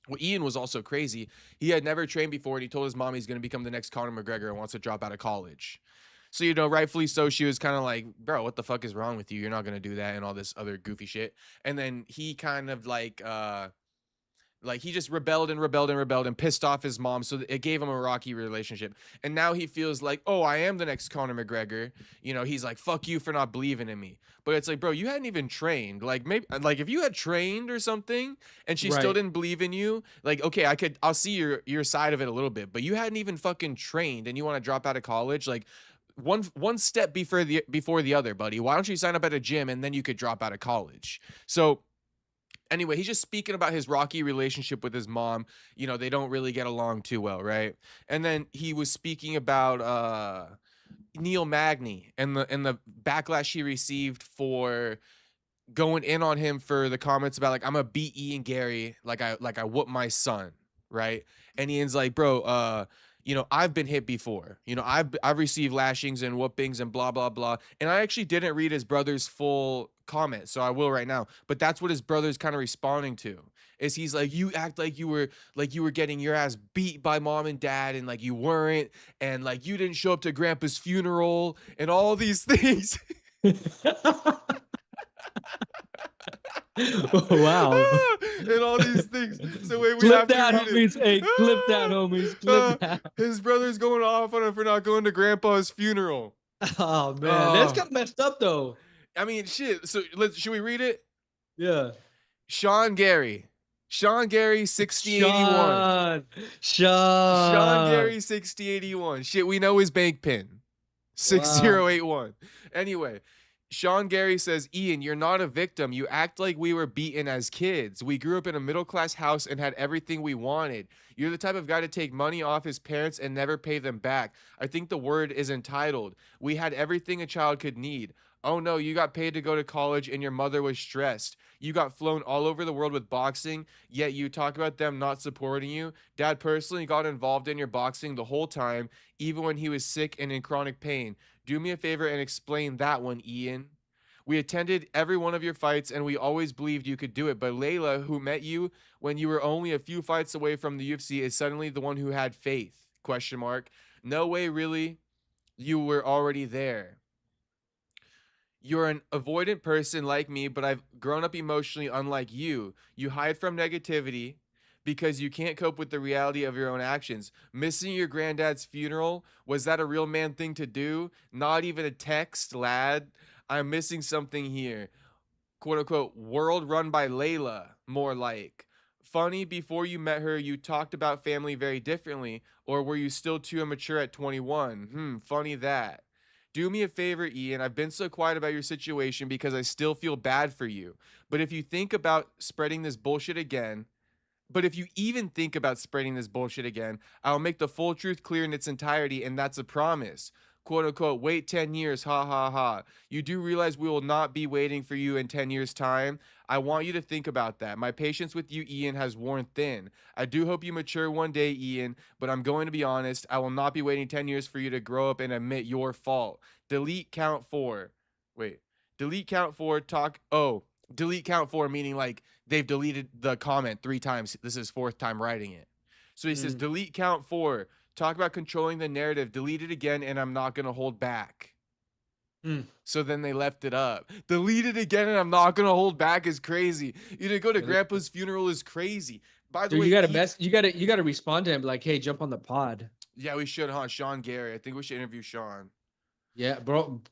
Well, Ian was also crazy. He had never trained before, and he told his mom he's going to become the next Conor McGregor and wants to drop out of college. So, rightfully so, she was kind of like, bro, what the fuck is wrong with you? You're not going to do that and all this other goofy shit. And then he kind of like he just rebelled and pissed off his mom. So it gave him a rocky relationship. And now he feels like, oh, I am the next Conor McGregor. He's like, fuck you for not believing in me. But it's like, bro, you hadn't even trained. Like maybe like if you had trained or something and she still Right. didn't believe in you, like, okay, I'll see your side of it a little bit, but you hadn't even fucking trained and you want to drop out of college. Like one step before the other, buddy. Why don't you sign up at a gym and then you could drop out of college? So anyway, he's just speaking about his rocky relationship with his mom. They don't really get along too well, right? And then he was speaking about Neil Magny and the backlash he received for going in on him for the comments about like I'm a beat Ian Garry like I whoop my son, right? And Ian's like, bro, I've been hit before. I've received lashings and whoopings and blah blah blah. And I actually didn't read his brother's full comment, so I will right now. But that's what his brother's kind of responding to. Is he's like, you act like you were getting your ass beat by mom and dad, and like you weren't, and like you didn't show up to grandpa's funeral, and all these things. Wow. And all these things. So wait, we Clip have that, to read homies. it. Hey, clip that, homies. Clip that. His brother's going off on him for not going to grandpa's funeral. Oh man, that's Oh. got messed up though. I mean, shit. So should we read it? Yeah. Sean Garry, 6081. Sean Garry 6081. Shit, we know his bank pin. 6081. Anyway, Sean Garry says, Ian, you're not a victim. You act like we were beaten as kids. We grew up in a middle-class house and had everything we wanted. You're the type of guy to take money off his parents and never pay them back. I think the word is entitled. We had everything a child could need. Oh no, you got paid to go to college and your mother was stressed. You got flown all over the world with boxing, yet you talk about them not supporting you. Dad personally got involved in your boxing the whole time, even when he was sick and in chronic pain. Do me a favor and explain that one, Ian. We attended every one of your fights and we always believed you could do it, but Layla, who met you when you were only a few fights away from the UFC, is suddenly the one who had faith. Question mark. No way, really. You were already there. You're an avoidant person like me, but I've grown up emotionally unlike you. You hide from negativity because you can't cope with the reality of your own actions. Missing your granddad's funeral, was that a real man thing to do? Not even a text, lad. I'm missing something here. Quote unquote, world run by Layla, more like. Funny, before you met her, you talked about family very differently, or were you still too immature at 21? Funny that. Do me a favor, Ian. I've been so quiet about your situation because I still feel bad for you. But if you think about spreading this bullshit again, but if you even think about spreading this bullshit again, I'll make the full truth clear in its entirety, and that's a promise. Quote unquote, wait 10 years, ha ha ha. You do realize we will not be waiting for you in 10 years' time? I want you to think about that. My patience with you, Ian, has worn thin. I do hope you mature one day, Ian, but I'm going to be honest. I will not be waiting 10 years for you to grow up and admit your fault. Delete count 4. Wait. Delete count 4, talk. Oh, delete count 4, meaning like they've deleted the comment 3 times. This is 4th time writing it. So he says, delete count 4. Talk about controlling the narrative. Delete it again, and I'm not going to hold back. So then they left it up. Delete it again, and I'm not going to hold back is crazy. You to go to grandpa's funeral is crazy. By the Dude, way, you gotta respond to him like, hey, jump on the pod. yeah, we should, huh? Sean Garry. I think we should interview Sean. Yeah, bro.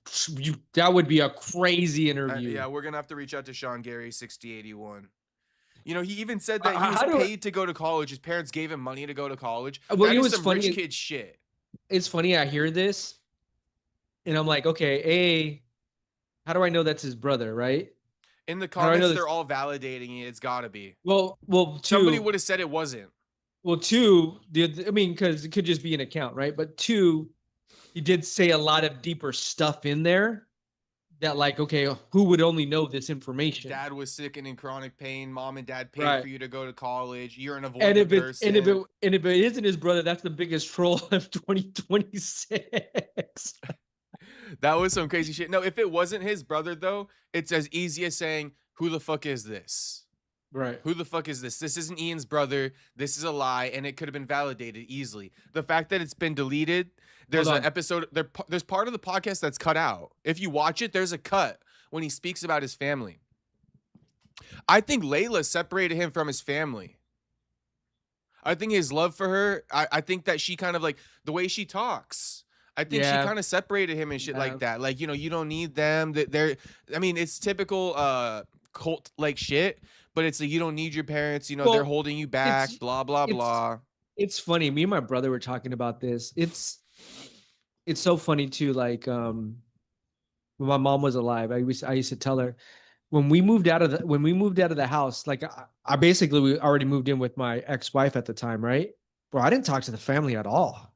That would be a crazy interview. Yeah, we're going to have to reach out to Sean Garry, 6081. You know, he even said that he How was do paid to go to college. His parents gave him money to go to college. well, That you know is what's some funny? rich kid shit. It's funny. I hear this, and I'm like, okay, how do I know that's his brother, right? In the How do I know comments, this? they're all validating it. It's got to be. Well, Somebody two. would have said it wasn't. Well, two. I mean, because it could just be an account, right? But two, he did say a lot of deeper stuff in there that, like, okay, who would only know this information? Dad was sick and in chronic pain. Mom and dad paid Right. for you to go to college. You're an And avoidant person. if it isn't his brother, that's the biggest troll of 2026. That was some crazy shit. No, if it wasn't his brother, though, it's as easy as saying, who the fuck is this? Right. Who the fuck is this? This isn't Ian's brother. This is a lie, and it could have been validated easily. The fact that it's been deleted, there's an episode, there's part of the podcast that's cut out. If you watch it, there's a cut when he speaks about his family. I think Layla separated him from his family. I think his love for her, I think that she kind of like the way she talks. I think she kind of separated him and shit like that. Like, you know, you don't need them. I mean, it's typical cult like shit, but it's like you don't need your parents, you know, they're holding you back, blah blah blah. It's funny. Me and my brother were talking about this. It's so funny too. Like when my mom was alive, I used to tell her when we moved out of the house, like I basically we already moved in with my ex-wife at the time, right? Bro, I didn't talk to the family at all.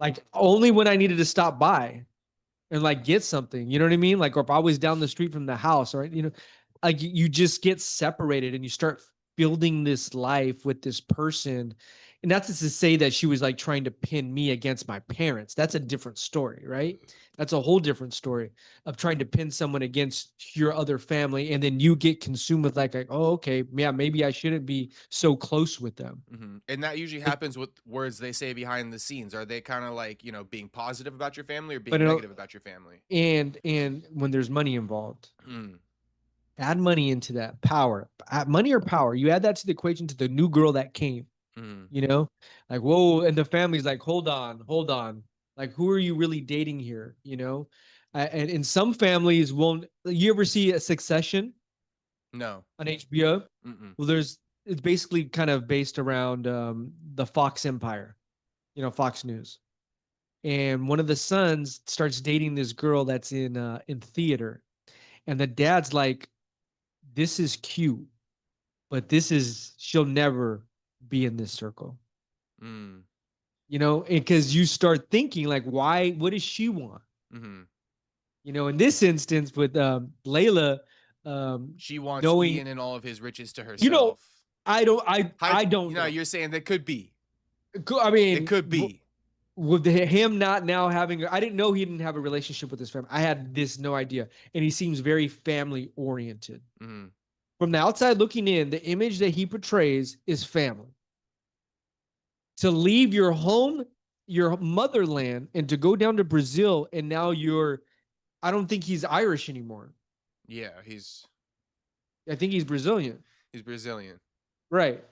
Like only when I needed to stop by and like get something, you know what I mean? Like, or if I was down the street from the house, or you know, like you just get separated and you start building this life with this person. And that's just to say that she was like trying to pin me against my parents. That's a different story, right? That's a whole different story of trying to pin someone against your other family, and then you get consumed with like oh, okay, yeah, maybe I shouldn't be so close with them. And that usually happens with words they say behind the scenes. Are they kind of like, you know, being positive about your family or being negative about your family? And when there's money involved, add money into that. Power, money or power. You add that to the equation to the new girl that came. You know, like whoa, and the family's like, hold on. Like, who are you really dating here? You know, and in some families won't. You ever see a Succession? No. On HBO? Well, it's basically kind of based around the Fox Empire, you know, Fox News. And one of the sons starts dating this girl that's in theater, and the dad's like, "This is cute, but she'll never be in this circle." You know, because you start thinking like, why? What does she want? You know, in this instance with Layla, She wants knowing, Ian and all of his riches to you know, herself. I don't You know, know. you're saying that could be. I It mean, could be. with him not now having, I didn't know he didn't have a relationship with his family. I had this no idea, and he seems very family oriented. Mm-hmm. From the outside looking in, the image that he portrays is family. To leave your home, your motherland, and to go down to Brazil, and now I don't think he's Irish anymore. Yeah, I think he's Brazilian. he's Brazilian. Right.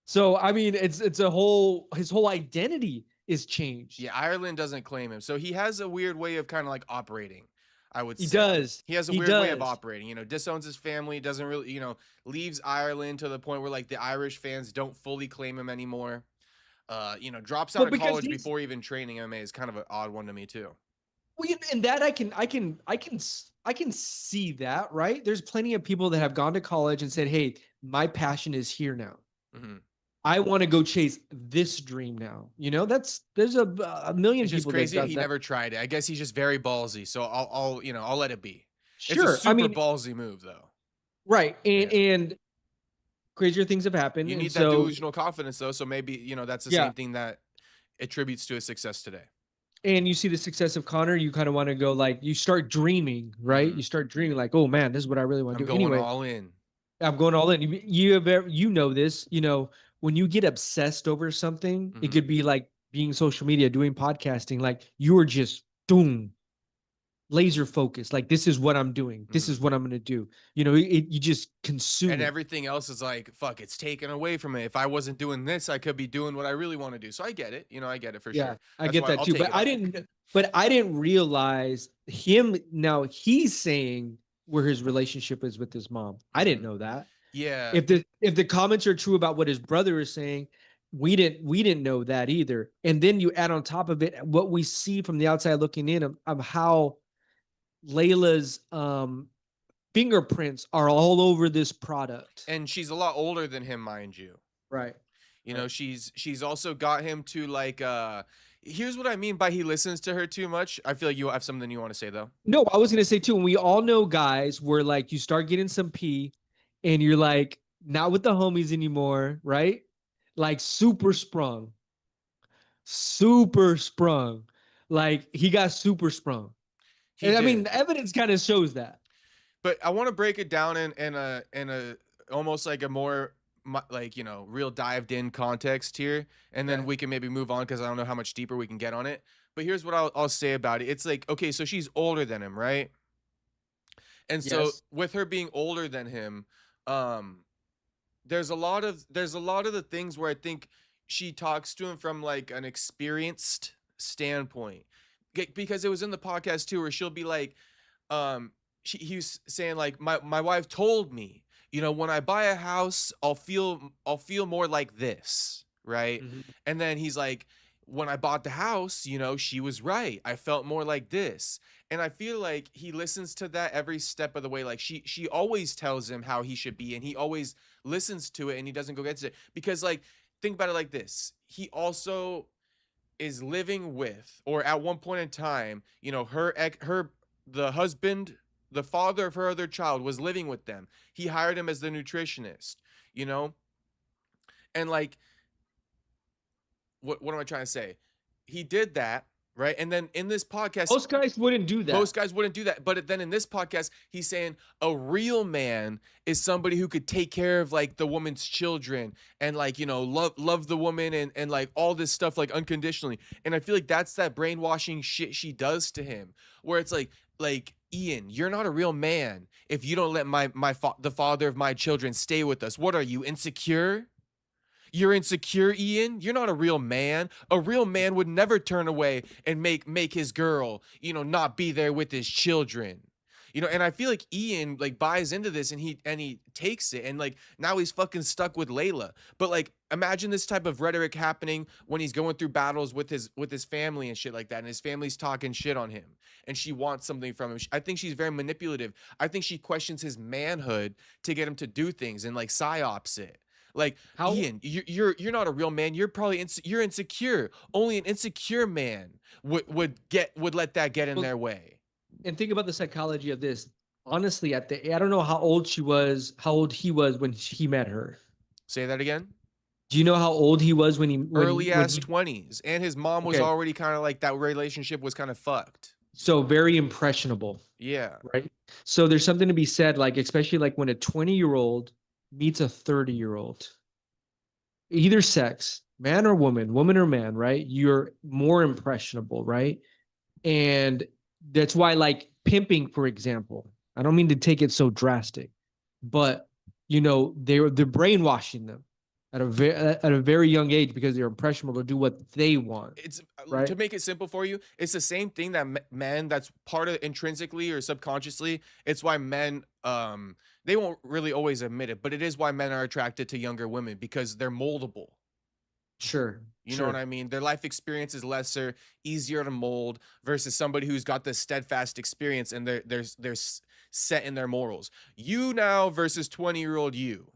So I mean, it's his whole identity is changed. Yeah, Ireland doesn't claim him. So he has a weird way of kind of like operating, I would He say. does. He has a He weird way of does. operating. You know, disowns his family, doesn't really, you know, leaves Ireland to the point where like the Irish fans don't fully claim him anymore. You know, drops out Well, of because college he's before even training MMA is kind of an odd one to me too. well, and that I can see that, right? There's plenty of people that have gone to college and said, "Hey, my passion is here now. Mm-hmm. I want to go chase this dream now." You know, there's a million It's just people that crazy that does he that. never tried it. I guess he's just very ballsy. So you know, I'll let it be. It's a Sure. I super mean, ballsy move though. right. Yeah. And crazier things have happened. You And need that so, delusional confidence though. So maybe, you know, that's the yeah. same thing that attributes to his success today. And you see the success of Connor, you kind of want to go like, you start dreaming, right? Mm-hmm. You start dreaming like, oh man, this is what I really want I'm to do. going Anyway, all in. I'm going all in. You know this, you know, when you get obsessed over something, it Mm-hmm. could be like being social media, doing podcasting, like you are just boom, laser focused. Like this is what I'm doing. This Mm-hmm. is what I'm going to do. You know, you just consume And it. everything else is like, fuck, it's taken away from me. If I wasn't doing this, I could be doing what I really want to do. So I get it. You know, I get it for Yeah, sure. I That's get why that I'll too. take it back. But I didn't realize him. Now he's saying where his relationship is with his mom. I didn't Mm-hmm. know that. Yeah. If the comments are true about what his brother is saying, we didn't know that either. And then you add on top of it what we see from the outside looking in of how Layla's fingerprints are all over this product. And she's a lot older than him, mind you. Right. You know, Right. she's also got him to like here's what I mean by he listens to her too much. I feel like you have something you want to say though. No, I was gonna say too, and we all know guys where like you start getting some pee and you're like not with the homies anymore, right? Like super sprung. Like he got super sprung. He And I mean, did. the evidence kind of shows that. But I want to break it down in a almost like a more like, you know, real dived in context here, and then Okay. we can maybe move on because I don't know how much deeper we can get on it. But here's what I'll say about it. It's like, okay, so she's older than him, right? And so Yes. with her being older than him, um, there's a lot of the things where I think she talks to him from like an experienced standpoint. Because it was in the podcast too, where she'll be like, he was saying like my wife told me, you know, when I buy a house, I'll feel more like this, right? Mhm. And then he's like, when I bought the house, you know, she was right. I felt more like this. And I feel like he listens to that every step of the way. Like she always tells him how he should be, and he always listens to it and he doesn't go against it. Because like think about it like this. He also is living with, or at one point in time, you know, the husband, the father of her other child was living with them. He hired him as the nutritionist, you know? And like what am I trying to say? He did that, right? And then in this podcast, Most guys wouldn't do that. most guys wouldn't do that. But then in this podcast, he's saying a real man is somebody who could take care of like the woman's children and like, you know, love the woman and like all this stuff like unconditionally. And I feel like that's that brainwashing shit she does to him, where it's like Ian, you're not a real man if you don't let the father of my children stay with us. What are you, insecure? You're insecure, Ian. You're not a real man. A real man would never turn away and make his girl, you know, not be there with his children. You know, and I feel like Ian like buys into this and he takes it, and like now he's fucking stuck with Layla. But like imagine this type of rhetoric happening when he's going through battles with his family and shit like that, and his family's talking shit on him, and she wants something from him. I think she's very manipulative. I think she questions his manhood to get him to do things and like psyops it. Like, How Ian, you're not a real man. You're probably you're insecure. Only an insecure man would let that get in well, their way. And think about the psychology of this. Honestly, I don't know how old he was when he met her. Say that again. Do you know how old he was Early when ass he 20s, and his mom was okay, already kind of like that relationship was kind of fucked. so very impressionable, Yeah. right? So there's something to be said, like, especially like when a 20-year-old meets a 30-year-old, either sex, man or woman or man, right? You're more impressionable, right? And that's why, like, pimping, for example, I don't mean to take it so drastic, but they're brainwashing them at a very young age because they're impressionable to do what they want, It's right? to make it simple for you, it's the same thing that men, that's part of intrinsically or subconsciously. It's why men they won't really always admit it, but it is why men are attracted to younger women, because they're moldable. Sure, You know what sure. I mean? Their life experience is lesser, easier to mold versus somebody who's got this steadfast experience and they're set in their morals. You now versus 20-year-old you.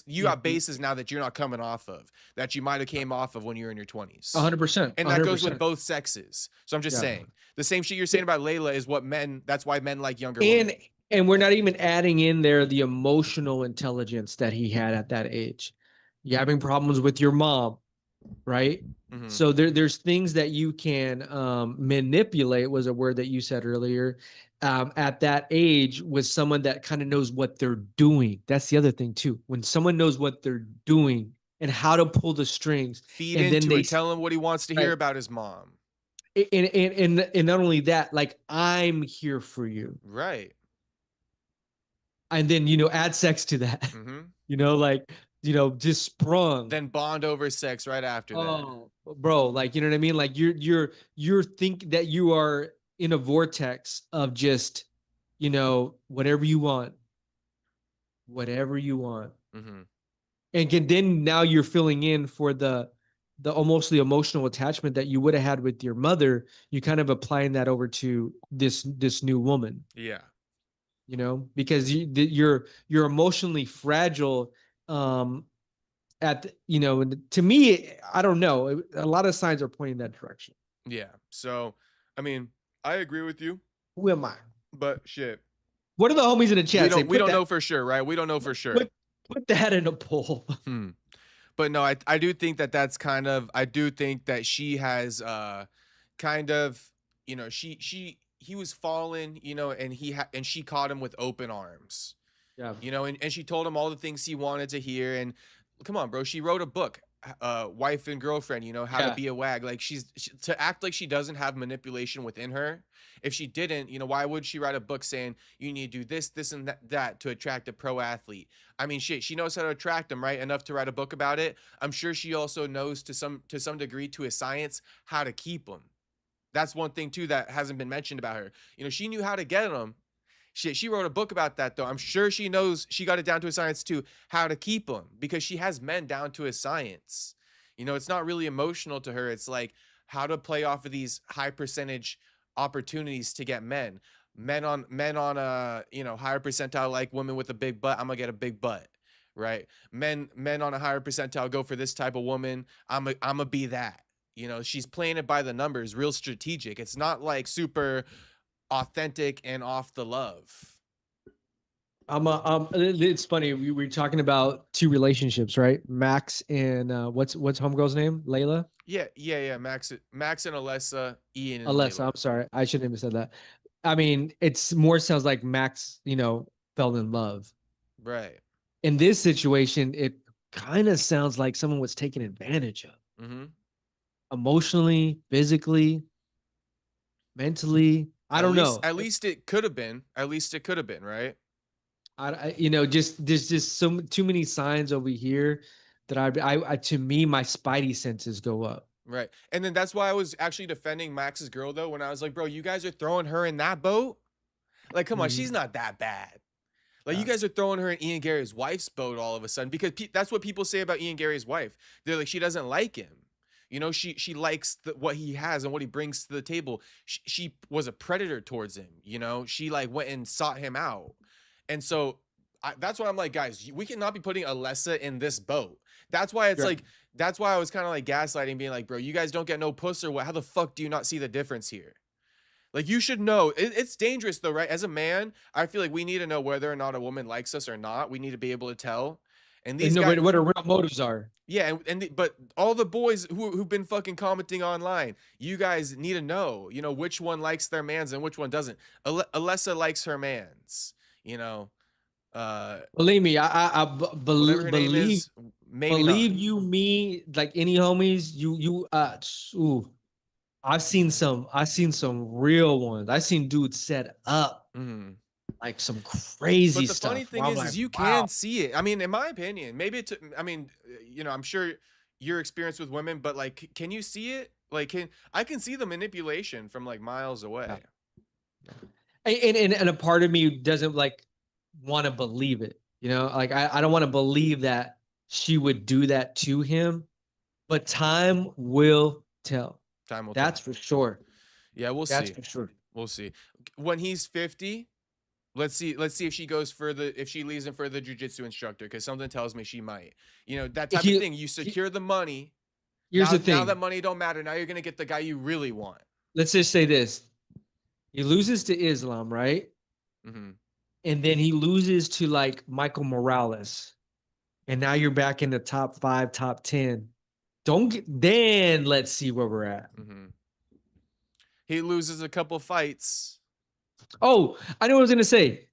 You got Mhm. bases now that you're not coming off of, that you might have came off of when you were in your 20s. 100%, And that goes with 100%. both sexes. So I'm just Yeah. saying, the same shit you're saying about Layla is what that's why men like younger women. And we're not even adding in there the emotional intelligence that he had at that age. You having problems with your mom, right? Mhm. So there's things that you can manipulate, was a word that you said earlier, at that age with someone that kind of knows what they're doing. That's the other thing too. When someone knows what they're doing and how to pull the strings, Feed and then into it. Tell him what he wants to hear right, about his mom. and not only that, like, I'm here for you, Right. and then add sex to that, Mhm. like, just sprung. Then bond over sex right after that. Oh, bro, like, you know what I mean? Like, you're think that you are in a vortex of just, whatever you want, whatever you want. Mhm. And then now you're filling in for the almost the emotional attachment that you would have had with your mother. You kind of applying that over to this new woman, Yeah. because you're emotionally fragile. To me, I don't know. A lot of signs are pointing that direction. Yeah. So, I mean, I agree with you, Who am I? but shit. What are the homies in the We chat say? don't we don't know for sure, right? We don't know for sure. Put put that in a poll. Hmm. But no, I do think that that's kind of, I do think that she has kind of, he was fallen, and and she caught him with open arms. Yeah. And she told him all the things he wanted to hear. And come on, bro, she wrote a book, Wife and Girlfriend, how to Yeah. be a wag. Like, to act like she doesn't have manipulation within her. If she didn't, why would she write a book saying you need to do this and that to attract a pro athlete? I mean, shit, she knows how to attract them, right? Enough to write a book about it. I'm sure she also knows to some degree, to a science, how to keep them. That's one thing too that hasn't been mentioned about her. She knew how to get them. Shit, she wrote a book about that though. I'm sure she knows, she got it down to a science too, how to keep them, because she has men down to a science. It's not really emotional to her. It's like how to play off of these high percentage opportunities to get men. Men on a higher percentile, like women with a big butt, I'm gonna get a big butt. Right? Men on a higher percentile go for this type of woman. I'm gonna be that. She's playing it by the numbers, real strategic. It's not like super authentic and off the love. It's funny. We were talking about two relationships, right? Max and what's homegirl's name? Layla? Yeah. Max and Alessa, Ian and Alessa. Layla. I'm sorry. I shouldn't have said that. I mean, it's more sounds like Max, fell in love. Right. In this situation, it kind of sounds like someone was taken advantage of Mm-hmm. emotionally, physically, mentally. I don't know. At least it could have been. At least it could have been, right? Just there's just too many signs over here that to me, my spidey senses go up. Right. And then that's why I was actually defending Max's girl though, when I was like, bro, you guys are throwing her in that boat? Like, come on, she's not that bad. Like, you guys are throwing her in Ian Garry's wife's boat all of a sudden, because that's what people say about Ian Garry's wife. They're like, she doesn't like him. She likes what he has and what he brings to the table. She was a predator towards him. She like went and sought him out. And so that's why I'm like, guys, we cannot be putting Alessa in this boat. That's why it's like, that's why I was kind of like gaslighting, being like, bro, you guys don't get no puss or what? How the fuck do you not see the difference here? Like, you should know. It's dangerous though, right? As a man, I feel like we need to know whether or not a woman likes us or not. We need to be able to tell. And And these know guys, what her real motives are. yeah, but all the boys who've been fucking commenting online, you guys need to know, you know, which one likes their mans and which one doesn't. Alessa likes her mans, you know. Believe me, Whatever her name is, maybe not. believe you me, like any homies, ooh, I've seen some real ones. I've seen dudes set up Mhm. like some crazy But the funny stuff. thing I'm is like, you wow. can see it. I mean, in my opinion, maybe I mean, you know, I'm sure your experience with women, but like, can you see it? Like, I can see the manipulation from like miles Yeah. away. And a part of me doesn't like want to believe it. You know, like I don't want to believe that she would do that to him, but time will tell. Time will That's tell. for sure. Yeah, we'll That's see. for sure. We'll see. When he's 50, let's see. Let's see if she goes further. If she leaves him for the jujitsu instructor, because something tells me she might. You know, that type of He, thing. You he secure the money. here's the Now that thing. money don't matter. Now you're gonna get the guy you really want. Let's just say this. He loses to Islam, right? Mm-hmm. And then he loses to like Michael Morales. And now you're back in the top 5, top 10. Don't get then let's see where we're at. Mm-hmm. He loses a couple fights. Oh, I know what I was gonna say.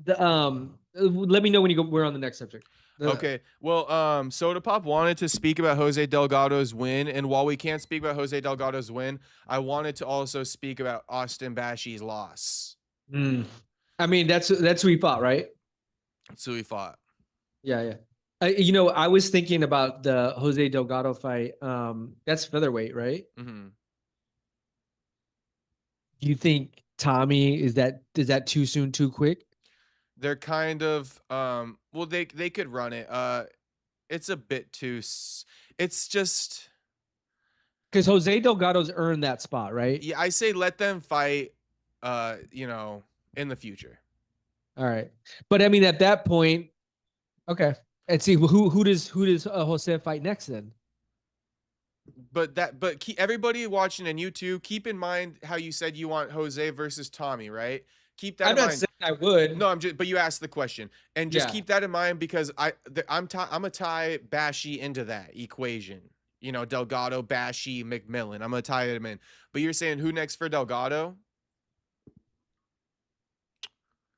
Let me know when you go. We're on the next subject. Okay. Well, Soda Pop wanted to speak about Jose Delgado's win, and while we can't speak about Jose Delgado's win, I wanted to also speak about Austin Bashi's loss. I mean, that's who he fought, right? That's who he fought. Yeah, yeah. You know, I was thinking about the Jose Delgado fight. That's featherweight, right? Mm-hmm. Do you think Tommy is that too soon, too quick? They're kind of well, they could run it. It's a bit too. It's just, Because Jose Delgado's earned that spot, right? yeah. I say let them fight. You know, in the future. All right, but I mean, at that point, okay. And see who does Jose fight next then? But everybody watching on YouTube, keep in mind how you said you want Jose versus Tommy, right? Keep that I'm in not mind. saying I would. No, I'm just. But you asked the question, and just Yeah, keep that in mind because I'm gonna tie Bashy into that equation. You know, Delgado, Bashy, McMillan. I'm gonna tie them in. But you're saying who next for Delgado?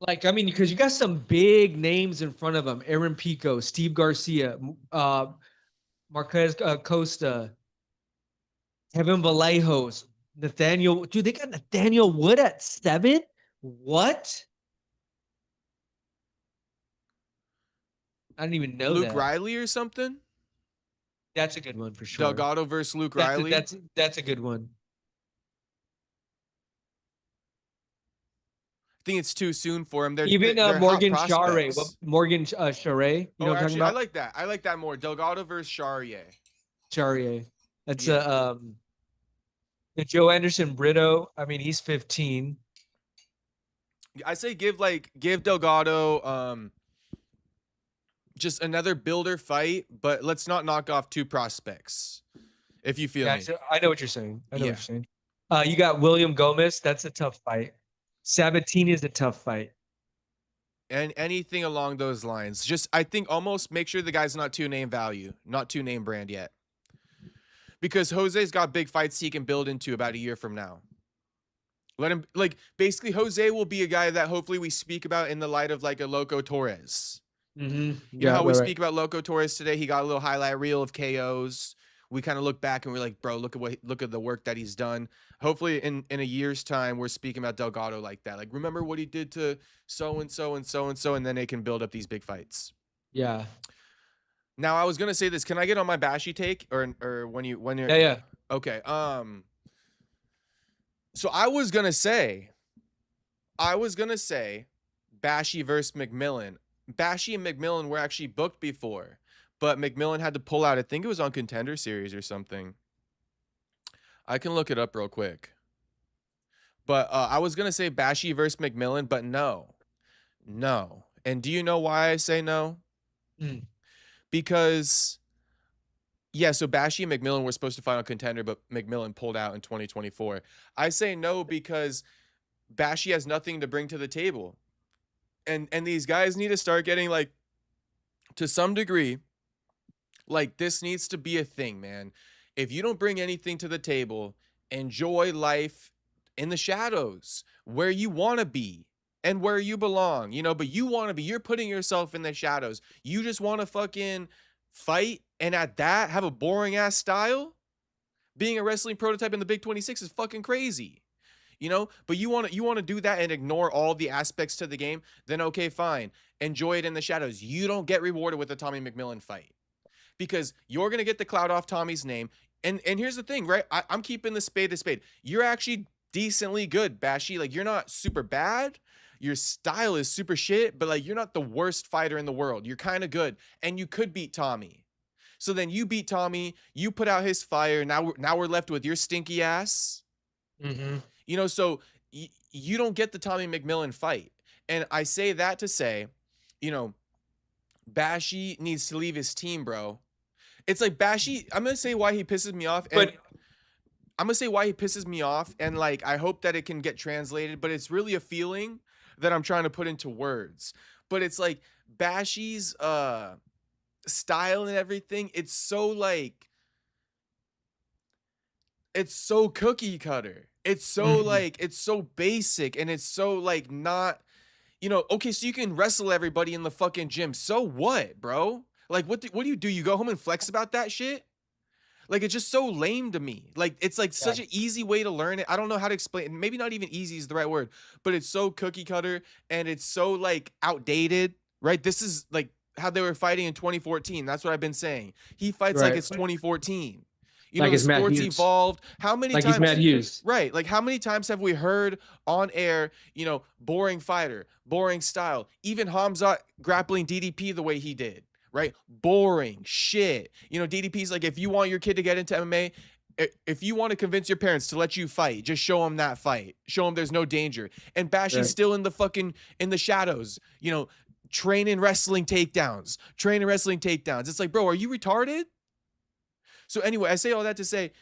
like I mean, because you got some big names in front of him: Aaron Pico, Steve Garcia, Marquez Costa, Kevin Vallejos, Nathaniel. Dude, they got Nathaniel Wood at 7. What? I didn't even know Luke that. Riley or something? That's a good one for sure. Delgado versus Luke That's a, Riley. that's a good one. I think it's too soon for him. Even They're hot Morgan Charre. prospects. Morgan Charre. You know Oh, what I'm talking actually, I about? like that. I like that more. Delgado versus Charrier. Charrier. That's Yeah. Joe Anderson Brito. I mean, he's 15. I say give Delgado just another builder fight, but let's not knock off two prospects. If you feel Yeah, me. I know what you're saying. I know Yeah. what you're saying. You got William Gomez. That's a tough fight. Sabatini is a tough fight. And anything along those lines. Just I think almost make sure the guy's not too name value, not too name brand yet. Because Jose's got big fights he can build into about a year from now. Let him like basically Jose will be a guy that hopefully we speak about in the light of like a Loco Torres. Mm-hmm. You know Yeah, how we right. speak about Loco Torres today? He got a little highlight reel of KOs. We kind of look back and we're like, bro, look at the work that he's done. Hopefully in a year's time, we're speaking about Delgado like that. Like, remember what he did to so and so and so and so, and then they can build up these big fights. Yeah. Now I was gonna say this. Can I get on my Bashy take? Or when you're Yeah. okay. So I was gonna say Bashy versus McMillan. Bashy and McMillan were actually booked before, but McMillan had to pull out. I think it was on Contender Series or something. I can look it up real quick. But I was gonna say Bashy versus McMillan, but no. And do you know why I say no? Mm. Because Yeah, so Bashy and McMillan were supposed to final contender, but McMillan pulled out in 2024. I say no because Bashy has nothing to bring to the table. And these guys need to start getting like to some degree, like this needs to be a thing, man. If you don't bring anything to the table, enjoy life in the shadows where you want to be and where you belong, you know, but you want to be, you're putting yourself in the shadows. You just want to fucking fight and at that have a boring ass style. Being a wrestling prototype in the Big 26 is fucking crazy. You know, but you want to do that and ignore all the aspects to the game, then okay, fine. Enjoy it in the shadows. You don't get rewarded with a Tommy McMillan fight because you're gonna get the cloud off Tommy's name. And here's the thing, right? I'm keeping the spade a spade. You're actually decently good, Bashy. Like you're not super bad. Your style is super shit, but like you're not the worst fighter in the world. You're kind of good, and you could beat Tommy. So then you beat Tommy. You put out his fire. Now we're left with your stinky ass. Mm-hmm. You know, so you don't get the Tommy McMillan fight. And I say that to say, you know, Bashy needs to leave his team, bro. It's like Bashy, I'm going to say why he pisses me off. And But I'm going to say why he pisses me off. And like, I hope that it can get translated, but it's really a feeling that I'm trying to put into words. But it's like Bashy's style and everything. It's so like, it's so cookie cutter. It's so like, it's so basic and it's so like not, you know, okay, so you can wrestle everybody in the fucking gym. So what, bro? Like, what do you do? You go home and flex about that shit? Like, it's just so lame to me. Like, it's like such an easy way to learn it. I don't know how to explain. Maybe not even easy is the right word, but it's so cookie cutter and it's so like outdated, right? This is like how they were fighting in 2014. That's what I've been saying. He fights like it's 2014. You like know, the it's Matt sport's Hughes. evolved. How many Like times? he's Matt Hughes. Right. Like how many times have we heard on air, you know, boring fighter, boring style, even Hamza grappling DDP the way he did, right? Boring shit. You know, DDP's like, if you want your kid to get into MMA, if you want to convince your parents to let you fight, just show them that fight. Show them there's no danger. And Bashy's still in the fucking, in the shadows, you know, training wrestling takedowns. It's like, bro, are you retarded? So anyway, I say all that to say,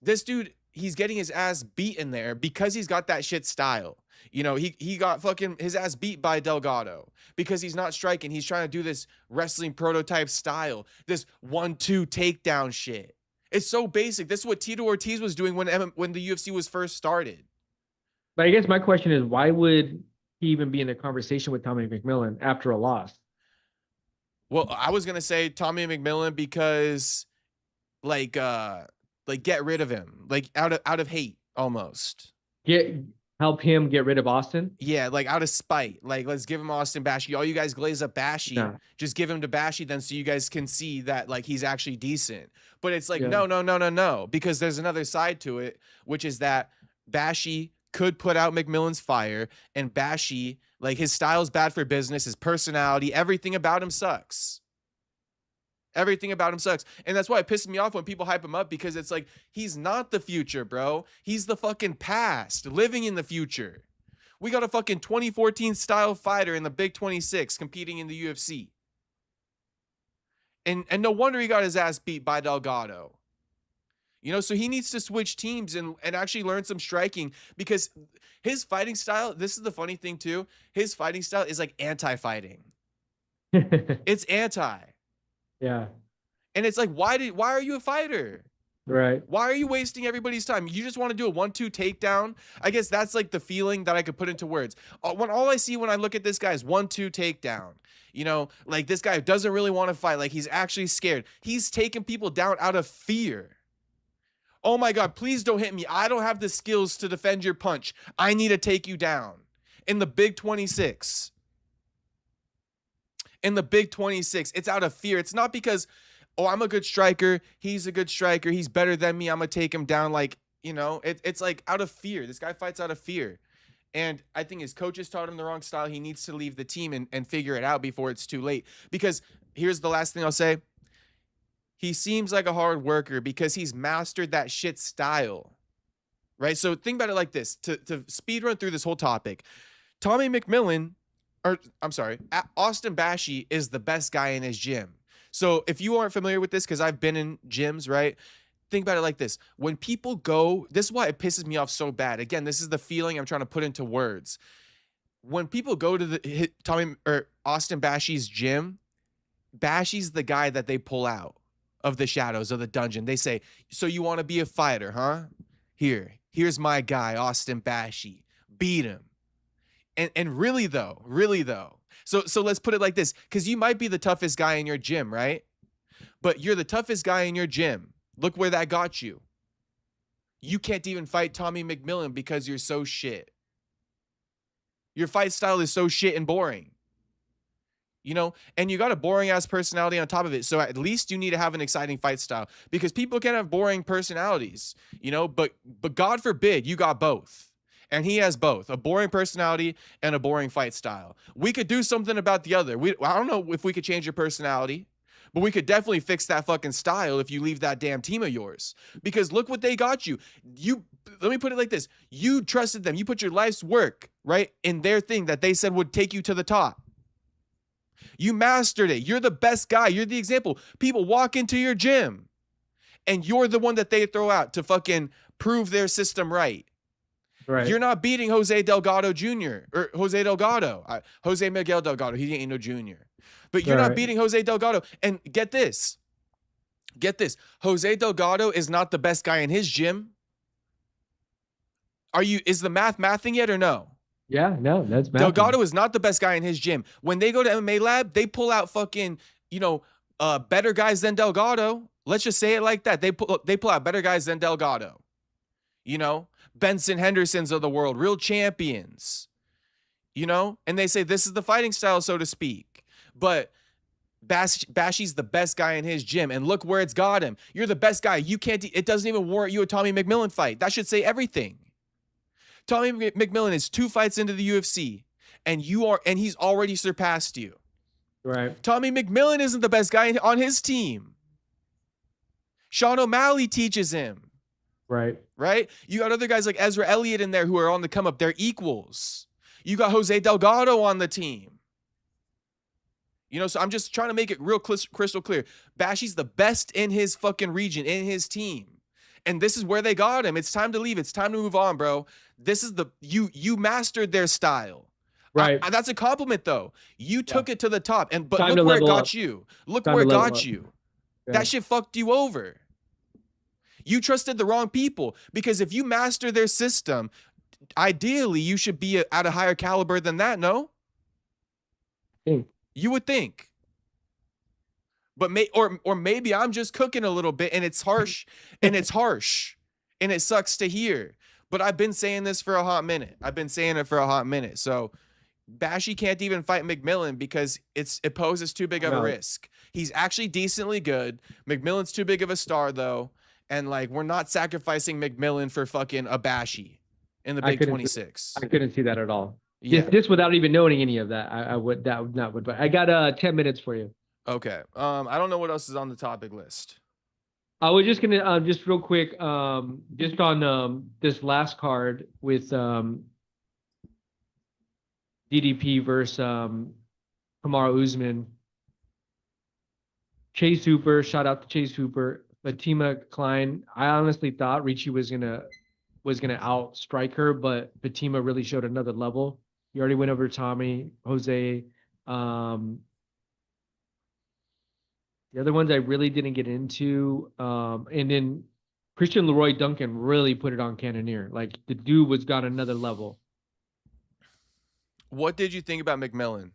this dude, he's getting his ass beat in there because he's got that shit style. You know, he got fucking his ass beat by Delgado because he's not striking. He's trying to do this wrestling prototype style, this 1-2 takedown shit. It's so basic. This is what Tito Ortiz was doing when the UFC was first started. But I guess my question is, why would he even be in a conversation with Tommy McMillan after a loss? Well, I was gonna say Tommy McMillan because like get rid of him, like out of hate almost. Help him get rid of Austin? Yeah, like out of spite. Like, let's give him Austin Bashy. All you guys glaze up Bashy. Nah. Just give him to Bashy then so you guys can see that like he's actually decent. But it's like, Yeah. no. Because there's another side to it, which is that Bashy could put out McMillan's fire, and Bashy, like his style's bad for business, his personality, everything about him sucks. Everything about him sucks. And that's why it pisses me off when people hype him up, because it's like, he's not the future, bro. He's the fucking past, living in the future. We got a fucking 2014 style fighter in the Big 26 competing in the UFC. And no wonder he got his ass beat by Delgado. You know, so he needs to switch teams and actually learn some striking, because his fighting style, this is the funny thing too, his fighting style is like anti-fighting. It's anti. Yeah. And it's like, why are you a fighter? Right. Why are you wasting everybody's time? You just want to do a 1-2 takedown? I guess that's like the feeling that I could put into words. When all I see when I look at this guy is 1-2 takedown. You know, like this guy doesn't really want to fight. Like he's actually scared. He's taking people down out of fear. Oh my God, please don't hit me. I don't have the skills to defend your punch. I need to take you down. In the Big 26. In the Big 26, it's out of fear. It's not because, oh, I'm a good striker, he's a good striker, he's better than me, I'm gonna take him down. Like, you know, it's like out of fear. This guy fights out of fear. And I think his coaches taught him the wrong style. He needs to leave the team and figure it out before it's too late. Because here's the last thing I'll say. He seems like a hard worker because he's mastered that shit style. Right? So think about it like this. To speed run through this whole topic. Tommy McMillan, or I'm sorry, Austin Bashy is the best guy in his gym. So if you aren't familiar with this, because I've been in gyms, right? Think about it like this. When people go, this is why it pisses me off so bad. Again, this is the feeling I'm trying to put into words. When people go to the Tommy or Austin Bashi's gym, Bashi's the guy that they pull out of the shadows of the dungeon. They say, "So you want to be a fighter, huh? Here's my guy, Austin Bashi. Beat him." And really though, So let's put it like this, because you might be the toughest guy in your gym, right? But you're the toughest guy in your gym. Look where that got you. You can't even fight Tommy McMillan because you're so shit. Your fight style is so shit and boring. You know, and you got a boring ass personality on top of it. So at least you need to have an exciting fight style, because people can have boring personalities, you know, but God forbid you got both. And he has both, a boring personality and a boring fight style. We could do something about the other. I don't know if we could change your personality, but we could definitely fix that fucking style if you leave that damn team of yours. Because look what they got you. Let me put it like this. You trusted them. You put your life's work, right, in their thing that they said would take you to the top. You mastered it. You're the best guy. You're the example. People walk into your gym and you're the one that they throw out to fucking prove their system right. Right. You're not beating Jose Delgado Jr. or Jose Miguel Delgado. He ain't no junior. But you're not beating Jose Delgado. And get this. Jose Delgado is not the best guy in his gym. Is the mathing yet or no? Yeah, no, that's mathing. Delgado is not the best guy in his gym. When they go to MMA Lab, they pull out fucking, better guys than Delgado. Let's just say it like that. They pull out better guys than Delgado. You know, Benson Hendersons of the world, real champions. You know, and they say this is the fighting style, so to speak. But Bashi's the best guy in his gym, and look where it's got him. You're the best guy. It doesn't even warrant you a Tommy McMillan fight. That should say everything. Tommy McMillan is 2 fights into the UFC, and he's already surpassed you. Right. Tommy McMillan isn't the best guy on his team. Sean O'Malley teaches him. Right. Right? You got other guys like Ezra Elliott in there who are on the come up. They're equals. You got Jose Delgado on the team. You know, so I'm just trying to make it real crystal clear. Bashi's the best in his fucking region, in his team. And this is where they got him. It's time to leave. It's time to move on, bro. This is you mastered their style. Right. That's a compliment, though. You took it to the top. But Time look where it got up. you. Look where it got you. Yeah. That shit fucked you over. You trusted the wrong people, because if you master their system, ideally you should be at a higher caliber than that, no? You would think. But maybe I'm just cooking a little bit and it's harsh and it sucks to hear. But I've been saying this for a hot minute. So Bashi can't even fight McMillan because it poses too big of a risk. He's actually decently good. McMillan's too big of a star though. And like, we're not sacrificing McMillan for fucking a Bashy in the Big 26. I couldn't see that at all. Yeah. Just without even knowing any of that, I would not. But I got 10 minutes for you. Okay. I don't know what else is on the topic list. I was just gonna just real quick, just on this last card with DDP versus Kamaru Usman. Chase Hooper, shout out to Chase Hooper. Fatima Klein, I honestly thought Ricci was gonna outstrike her, but Fatima really showed another level. He already went over Tommy, Jose. The other ones I really didn't get into. And then Christian Leroy Duncan really put it on Cannonier. Like, the dude was got another level. What did you think about McMillan?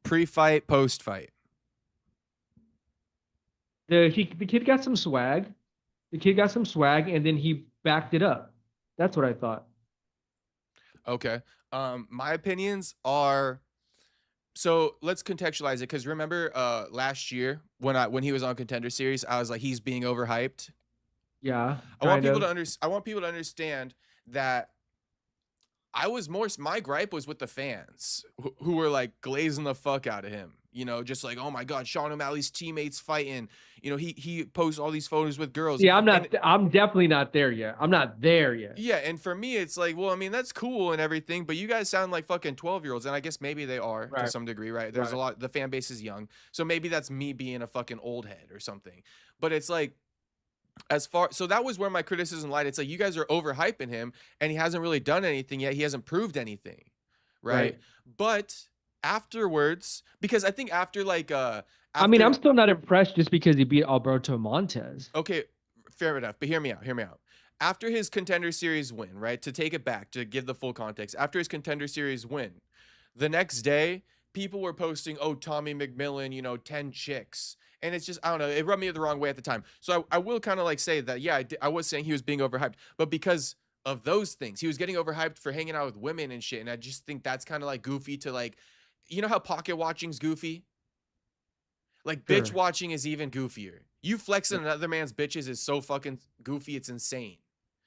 Pre-fight, post-fight. The kid got some swag. And then he backed it up. That's what I thought. Okay. My opinions are, so let's contextualize it, because remember last year when he was on Contender Series, I was like, he's being overhyped. Yeah. I want people to understand that my gripe was with the fans who were like glazing the fuck out of him. You know, just like, oh my God, Sean O'Malley's teammates fighting. You know, he posts all these photos with girls. Yeah, I'm And not. I'm definitely not there yet. I'm not there yet. yeah, and for me, it's like, well, I mean, that's cool and everything, but you guys sound like fucking 12-year-olds, and I guess maybe they are to Right. some degree, right? There's a Right. lot, the fan base is young, so maybe that's me being a fucking old head or something. But it's like, so that was where my criticism lied. It's like, you guys are overhyping him, and he hasn't really done anything yet. He hasn't proved anything, right? Right. But afterwards, because I think after like I mean, after I'm still not impressed just because he beat Alberto Montez. okay, fair enough, but hear me out. Hear me out. After his Contender Series win, right? To take it back, to give the full context, after his Contender Series win, the next day, people were posting, "Oh, Tommy McMillan, you know, 10 chicks," and it's just, I don't know, it rubbed me the wrong way at the time. So I will kind of like say that, yeah, I was saying he was being overhyped, but because of those things, he was getting overhyped for hanging out with women and shit, and I just think that's kind of like goofy to like, you know how pocket watching's goofy? Like bitch Sure. watching is even goofier. You flexing another man's bitches is so fucking goofy. It's insane.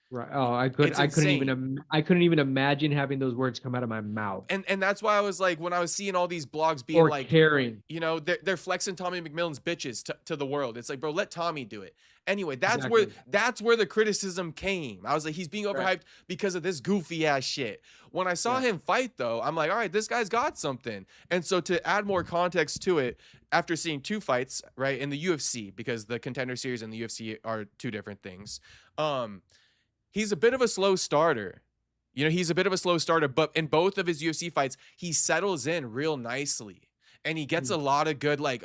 Right. Oh, It's insane. I couldn't even imagine having those words come out of my mouth. And that's why I was like, when I was seeing all these blogs being Or like, caring. you know, they're flexing Tommy McMillan's bitches to the world. It's like, bro, let Tommy do it. Anyway, Exactly. that's where the criticism came. I was like, he's being overhyped Right. because of this goofy ass shit. When I saw Yeah. him fight though, I'm like, all right, this guy's got something. And so to add more context to it, after seeing two fights, right, in the UFC, because the Contender Series and the UFC are two different things. He's a bit of a slow starter. You know, he's a bit of a slow starter, but in both of his UFC fights, he settles in real nicely. And he gets a lot of good like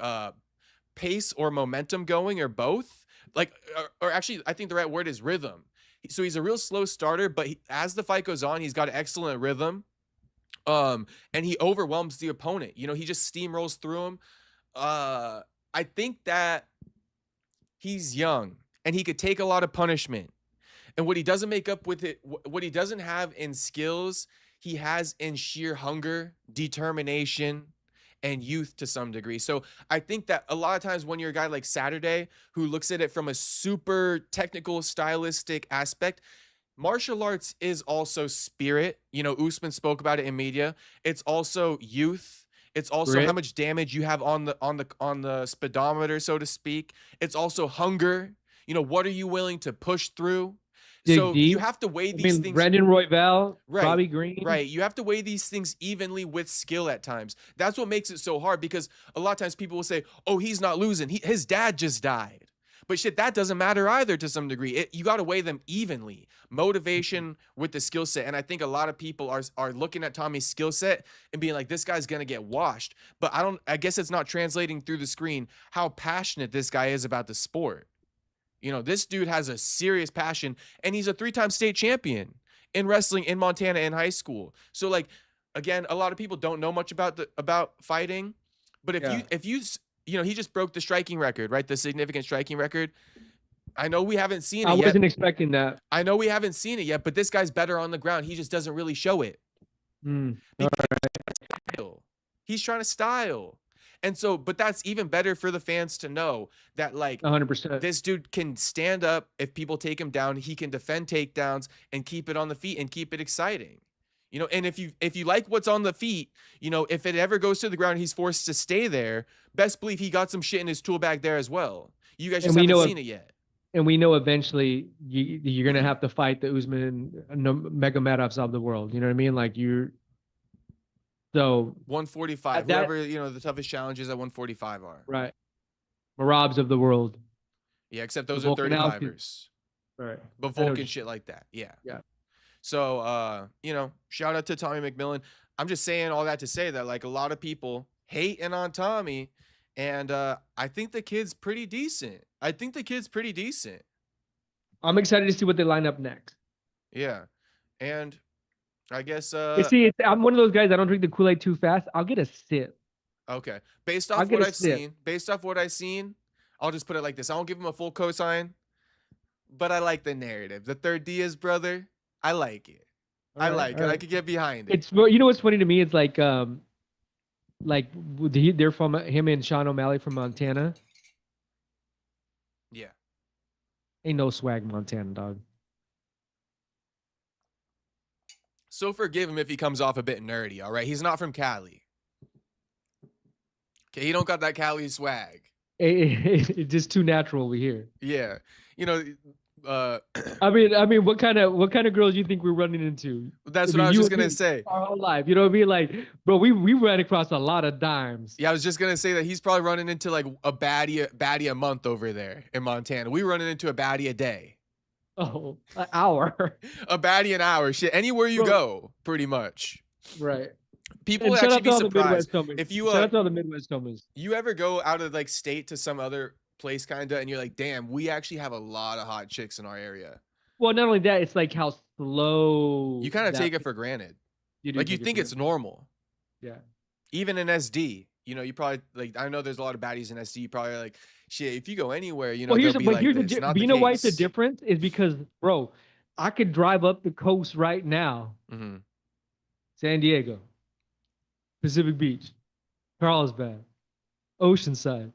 pace or momentum going, or both. Like or actually, I think the right word is rhythm. So he's a real slow starter, but as the fight goes on, he's got excellent rhythm. And he overwhelms the opponent. You know, he just steamrolls through him. I think that he's young and he could take a lot of punishment. And what he doesn't make up with it, what he doesn't have in skills, he has in sheer hunger, determination, and youth to some degree. So I think that a lot of times when you're a guy like Saturday who looks at it from a super technical, stylistic aspect, martial arts is also spirit. You know, Usman spoke about it in media. It's also youth. It's also how much damage you have on the speedometer, so to speak. It's also hunger. You know, what are you willing to push through? So you have to weigh these things. Brendan Royval, Right, Bobby Green. right. You have to weigh these things evenly with skill at times. That's what makes it so hard, because a lot of times people will say, "Oh, he's not losing. His dad just died." But shit, that doesn't matter either to some degree. You got to weigh them evenly. Motivation with the skill set. And I think a lot of people are looking at Tommy's skill set and being like, this guy's going to get washed. But I guess it's not translating through the screen how passionate this guy is about the sport. You know, this dude has a serious passion, and he's a 3-time state champion in wrestling in Montana in high school. So like, again, a lot of people don't know much about fighting, but if you you know, he just broke the striking record, right? The significant striking record. I know we haven't seen it yet. I wasn't expecting that. I know we haven't seen it yet, but this guy's better on the ground. He just doesn't really show it. He's trying to style. And so, but that's even better for the fans to know that, like, 100%. this dude can stand up if people take him down. He can defend takedowns and keep it on the feet and keep it exciting. You know, and if you like what's on the feet, you know, if it ever goes to the ground, he's forced to stay there. Best believe he got some shit in his tool bag there as well. You guys just haven't seen it yet. And we know eventually you're gonna have to fight the Usman Magomedovs of the world. You know what I mean? Like So 145. Whoever, you know, the toughest challenges at 145 are. Right. Marabs of the world. Yeah, except those are 35ers. Right. But Volk and shit like that. Yeah. Yeah. So you know, shout out to Tommy McMillan. I'm just saying all that to say that, like, a lot of people hating on Tommy, and I think the kid's pretty decent. I'm excited to see what they line up next. Yeah. And I guess you see, I'm one of those guys, I don't drink the Kool-Aid too fast. I'll get a sip. Okay. Based off what I've seen, I'll just put it like this. I won't give him a full cosign, but I like the narrative. The third Diaz brother, I like it. I like it. I could get behind it. It's, you know what's funny to me? It's like they're from him and Sean O'Malley from Montana. Yeah. Ain't no swag Montana, dog. So forgive him if he comes off a bit nerdy, all right? He's not from Cali. Okay, he don't got that Cali swag. It's just too natural over here. Yeah, you know, I mean, what kind of girls you think we're running into? that's I what I mean, was you just and gonna me, say. our whole life. You know what I mean? Like, bro, we ran across a lot of dimes. Yeah, I was just gonna say that he's probably running into like a baddie a month over there in Montana. We running into a baddie a day. Oh, an hour. A baddie an hour. Shit, anywhere you Bro, go, pretty much. right. People And would shout actually out to be all the surprised Midwest homies. if you Shout out to all the Midwest homies. you ever go out of like state to some other place kinda and you're like, damn, we actually have a lot of hot chicks in our area. Well, not only that, it's like how slow You kind of that take it for granted. you do Like you take it think for it's normal. yeah. Even in SD, you know, you probably like I know there's a lot of baddies in SD. You probably like shit. If you go anywhere, you know, Well, they'll be like this. Not you the know why it's the case. difference is because, bro, I could drive up the coast right now, Mm-hmm. San Diego, Pacific Beach, Carlsbad, Oceanside.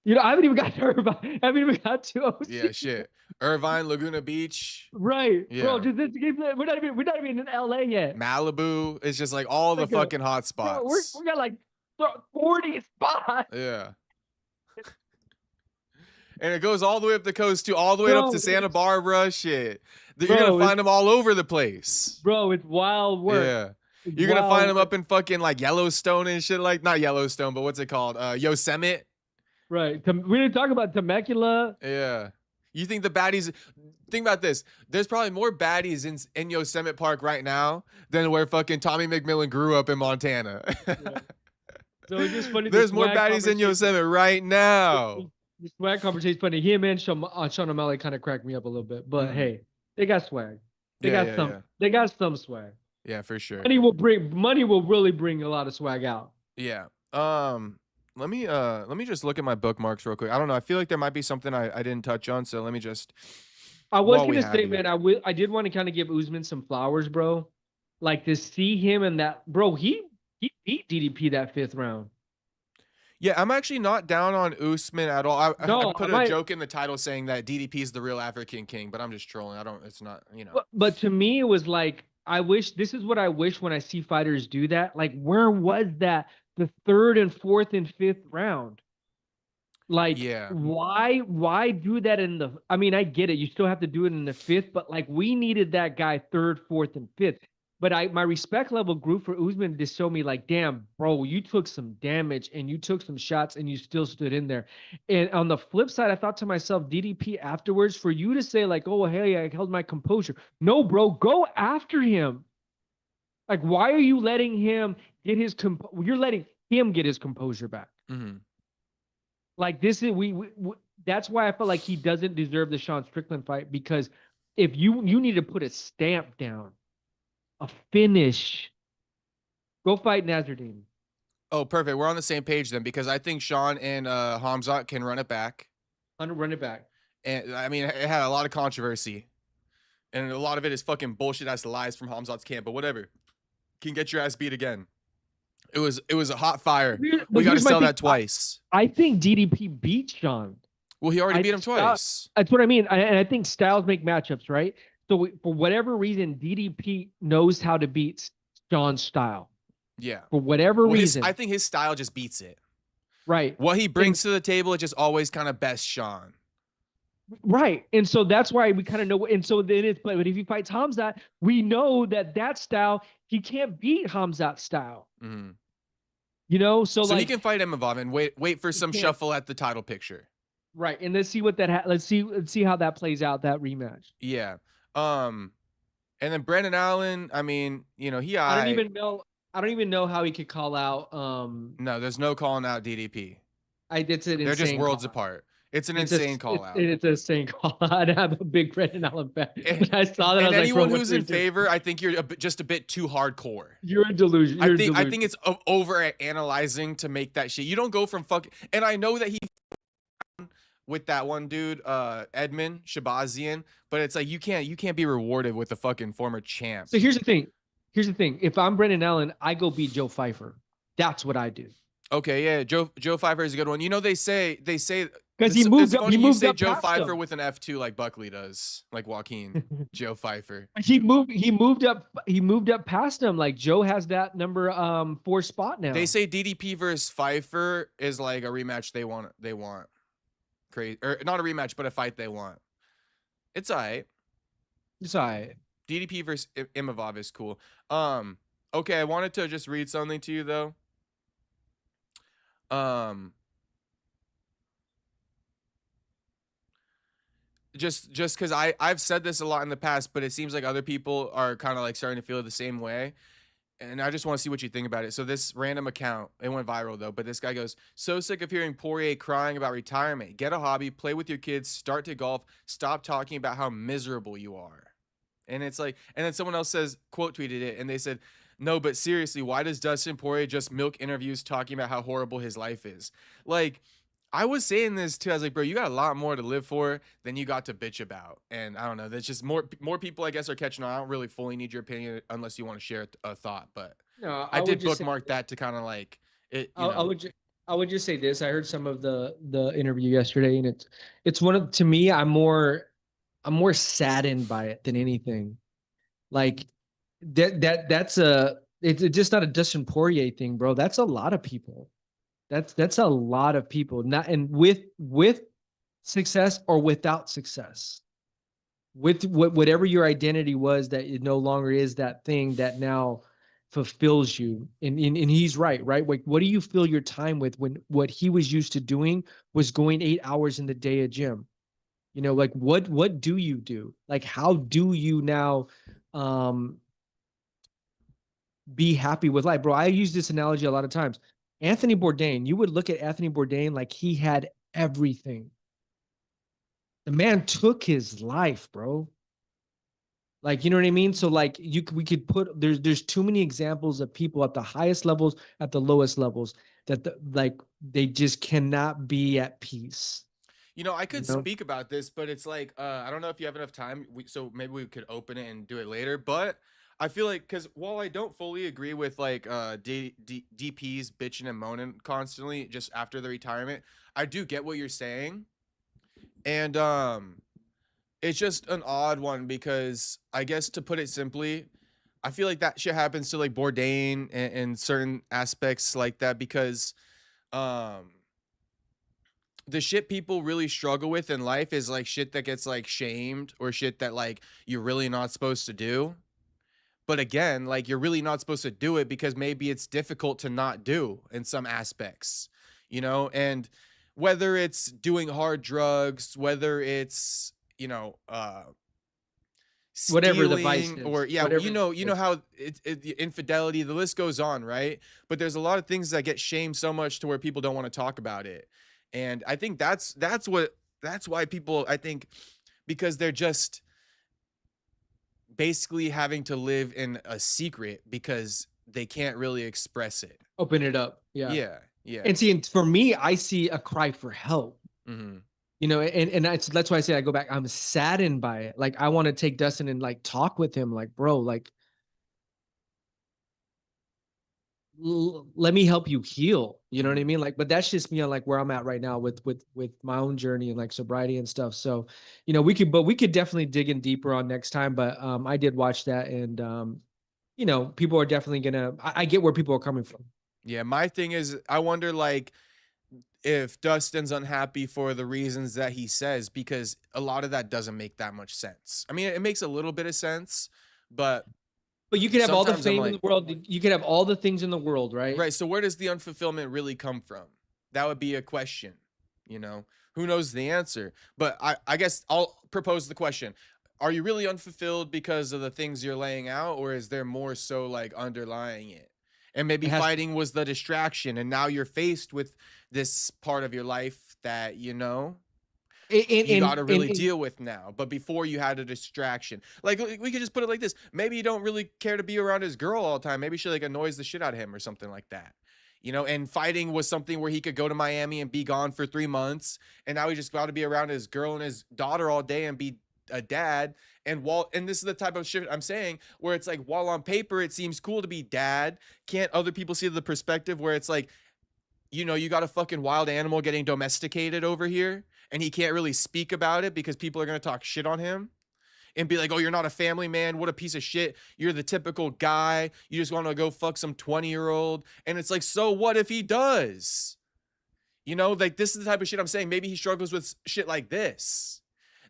You know, I haven't even got to Irvine. I haven't even got to OC. Yeah, shit. Irvine, Laguna Beach. Right, Yeah. bro. Just this game. We're not even in LA yet. Malibu. It's just like all the fucking hot spots. Bro, we got like 40 spots. Yeah. And it goes all the way up the coast too, all the way up to Santa Barbara. Shit. You're going to find them all over the place. Bro, it's wild work. Yeah. You're going to find them up in fucking like Yellowstone and shit like, not Yellowstone, but what's it called? Yosemite. Right. We didn't talk about Temecula. Yeah. You think the baddies, think about this. There's probably more baddies in Yosemite Park right now than where fucking Tommy McMillan grew up in Montana. Yeah. So it's just funny. There's more baddies in Yosemite right now. The swag conversation funny. Him and Sean O'Malley kind of cracked me up a little bit, but hey, they got swag. They got some. Yeah. They got some swag. Yeah, for sure. Money will really bring a lot of swag out. Yeah. Let me just look at my bookmarks real quick. I don't know. I feel like there might be something I didn't touch on, so let me just. I was gonna say, man, I did want to kind of give Usman some flowers, bro. Like to see him in that, bro. He beat DDP that 5th round. Yeah, I'm actually not down on Usman at all. I put a joke in the title saying that DDP is the real African king, but I'm just trolling. It's not, you know. But to me, it was like, this is what I wish when I see fighters do that. Like, where was that the 3rd and 4th and 5th round? Like, yeah. Why do that I mean, I get it. You still have to do it in the 5th, but like we needed that guy 3rd, 4th, and 5th. But my respect level grew for Usman to show me like, damn, bro, you took some damage and you took some shots and you still stood in there. And on the flip side, I thought to myself, DDP afterwards, for you to say like, oh, hey, I held my composure. No, bro, go after him. Like, why are you letting him get you're letting him get his composure back. Mm-hmm. Like this is, that's why I felt like he doesn't deserve the Sean Strickland fight, because if you need to put a stamp down, a finish. Go fight Nasruddin. Oh, perfect. We're on the same page then, because I think Sean and Hamzat can run it back. Run it back. And I mean, it had a lot of controversy, and a lot of it is fucking bullshit as to lies from Hamzat's camp. But whatever, can get your ass beat again. It was a hot fire. We got to sell that twice. I think DDP beat Sean. Well, he already beat him twice. That's what I mean. And I think styles make matchups, right? So for whatever reason, DDP knows how to beat Sean's style. Yeah. For whatever reason. I think his style just beats it. Right. What he brings to the table, it just always kind of best Sean. Right. And so that's why we kind of know. And so then but if he fights Hamzat, we know that style, he can't beat Hamzat's style. Mm-hmm. You know? So like, he can fight Imavov and wait for some shuffle at the title picture. Right. And let's see what let's see how that plays out, that rematch. Yeah. And then Brandon Allen, I mean, you know, I don't even know how he could call out. No, there's no calling out DDP. They're just worlds apart. It's an insane call out. It's an insane call out. I'm a big Brandon Allen fan. When I saw that, and anyone who's in favor, I think you're just a bit too hardcore. You're a delusion. I think it's over analyzing to make that shit. You don't go from fucking. And I know that he with that one dude, Edmund Shabazian, but it's like you can't be rewarded with a fucking former champ. So here's the thing. If I'm Brandon Allen, I go beat Joe Pfeiffer. That's what I do. Okay, yeah, Joe Pfeiffer is a good one. You know, they say because It's he funny you moved say up Joe past Pfeiffer him. with an F2 like Buckley does, like Joaquin. Joe Pfeiffer. He moved up past him. Like Joe has that number 4 spot now. They say DDP versus Pfeiffer is like a rematch they want. They want crazy, or not a rematch, but a fight they want. It's alright. It's all right. DDP versus Imavov is cool. Okay, I wanted to just read something to you though. Um, just because I've said this a lot in the past, but it seems like other people are kind of like starting to feel the same way. And I just want to see what you think about it. So this random account, it went viral though, but this guy goes, so sick of hearing Poirier crying about retirement. Get a hobby, play with your kids, start to golf, stop talking about how miserable you are. And it's like, and then someone else says, quote tweeted it, and they said, no, but seriously, why does Dustin Poirier just milk interviews talking about how horrible his life is? Like, I was saying this too. I was like, bro, you got a lot more to live for than you got to bitch about. And I don't know. That's just more people, I guess, are catching on. I don't really fully need your opinion unless you want to share a thought. But No, I did bookmark that to kind of like it. I would just say this. I heard some of the interview yesterday, and it's one of, to me, I'm more saddened by it than anything. Like it's just not a Dustin Poirier thing, bro. That's a lot of people. That's a lot of people. Not, and with success or without success. With whatever your identity was, that it no longer is that thing that now fulfills you. And he's right? Like, what do you fill your time with when what he was used to doing was going 8 hours in the day at gym? Like what do you do? Like, how do you now be happy with life, bro? I use this analogy a lot of times. Anthony Bourdain, you would look at Anthony Bourdain like he had everything. The man took his life, bro. Like, you know what I mean? So like we could put, there's too many examples of people at the highest levels, at the lowest levels, that like they just cannot be at peace. I could You know? speak about this, but it's like I don't know if you have enough time. So maybe we could open it and do it later. But I feel like because while I don't fully agree with like DPs bitching and moaning constantly just after the retirement, I do get what you're saying, and it's just an odd one because I guess to put it simply, I feel like that shit happens to like Bourdain and certain aspects like that because um the shit people really struggle with in life is like shit that gets like shamed or shit that like you're really not supposed to do. But again, like you're really not supposed to do it because maybe it's difficult to not do in some aspects, and whether it's doing hard drugs, whether it's, Whatever the vice stealing, or is, yeah, whatever you know how the infidelity, the list goes on, right? But there's a lot of things that get shamed so much to where people don't want to talk about it. And I think that's why people, I think, because they're just basically having to live in a secret because they can't really express it. open it up. Yeah. Yeah, yeah. And see, and for me, I see a cry for help. Mm-hmm. And that's why I say I go back. I'm saddened by it. Like, I want to take Dustin and like talk with him. Like, bro, like, let me help you heal. You know what I mean? Like, but that's just me on like where I'm at right now with my own journey and like sobriety and stuff. So, we could definitely dig in deeper on next time. But I did watch that, and people are definitely gonna. I get where people are coming from. Yeah, my thing is, I wonder like if Dustin's unhappy for the reasons that he says, because a lot of that doesn't make that much sense. I mean, it makes a little bit of sense, but you could have all the sometimes I'm fame in like, the world. You could have all the things in the world, right? right. So where does the unfulfillment really come from? That would be a question, who knows the answer? But I guess I'll propose the question. Are you really unfulfilled because of the things you're laying out, or is there more so like underlying it? And maybe It has fighting was the distraction, and now you're faced with this part of your life that, you got to really deal with now. But before you had a distraction. Like we could just put it like this. Maybe you don't really care to be around his girl all the time. Maybe she like annoys the shit out of him or something like that. And fighting was something where he could go to Miami and be gone for 3 months. And now he just got to be around his girl and his daughter all day and be a dad. And this is the type of shit I'm saying, where it's like, while on paper it seems cool to be dad, can't other people see the perspective where it's like, you know, you got a fucking wild animal getting domesticated over here, and he can't really speak about it because people are gonna talk shit on him and be like, oh, you're not a family man. What a piece of shit. You're the typical guy. You just want to go fuck some 20-year-old. And it's like, so what if he does? You know, like this is the type of shit I'm saying. Maybe he struggles with shit like this.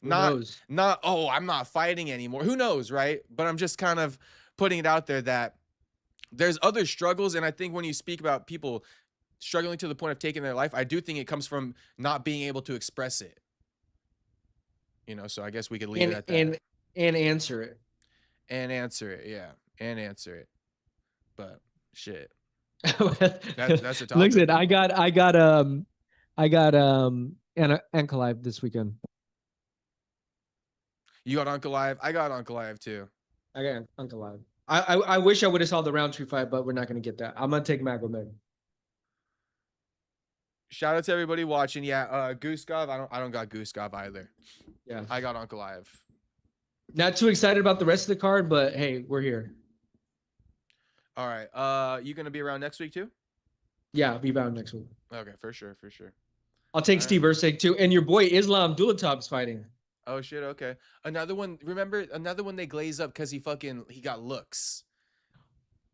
Who knows? Not, oh, I'm not fighting anymore. Who knows, right? But I'm just kind of putting it out there that there's other struggles. And I think when you speak about people struggling to the point of taking their life, I do think it comes from not being able to express it. You know, so I guess we could leave it at that. And answer it. And answer it, yeah. And answer it. But shit. That's a topic. Listen, I got Uncle Live this weekend. You got Uncle Live? I got Uncle Live too. I got Uncle Live. I wish I would have saw the Roundtree fight, but we're not gonna get that. I'm gonna take Magomed. Shout out to everybody watching. Yeah, Guskov. I don't got Guskov either. Yeah. I got Uncle Live. Not too excited about the rest of the card, but hey, we're here. All right. You gonna be around next week too? Yeah, I'll be bound next week. Okay, for sure. I'll take Steve Erceg too. And your boy Islam Dulatov's fighting. Oh shit, okay. Another one, remember another one they glaze up because he got looks.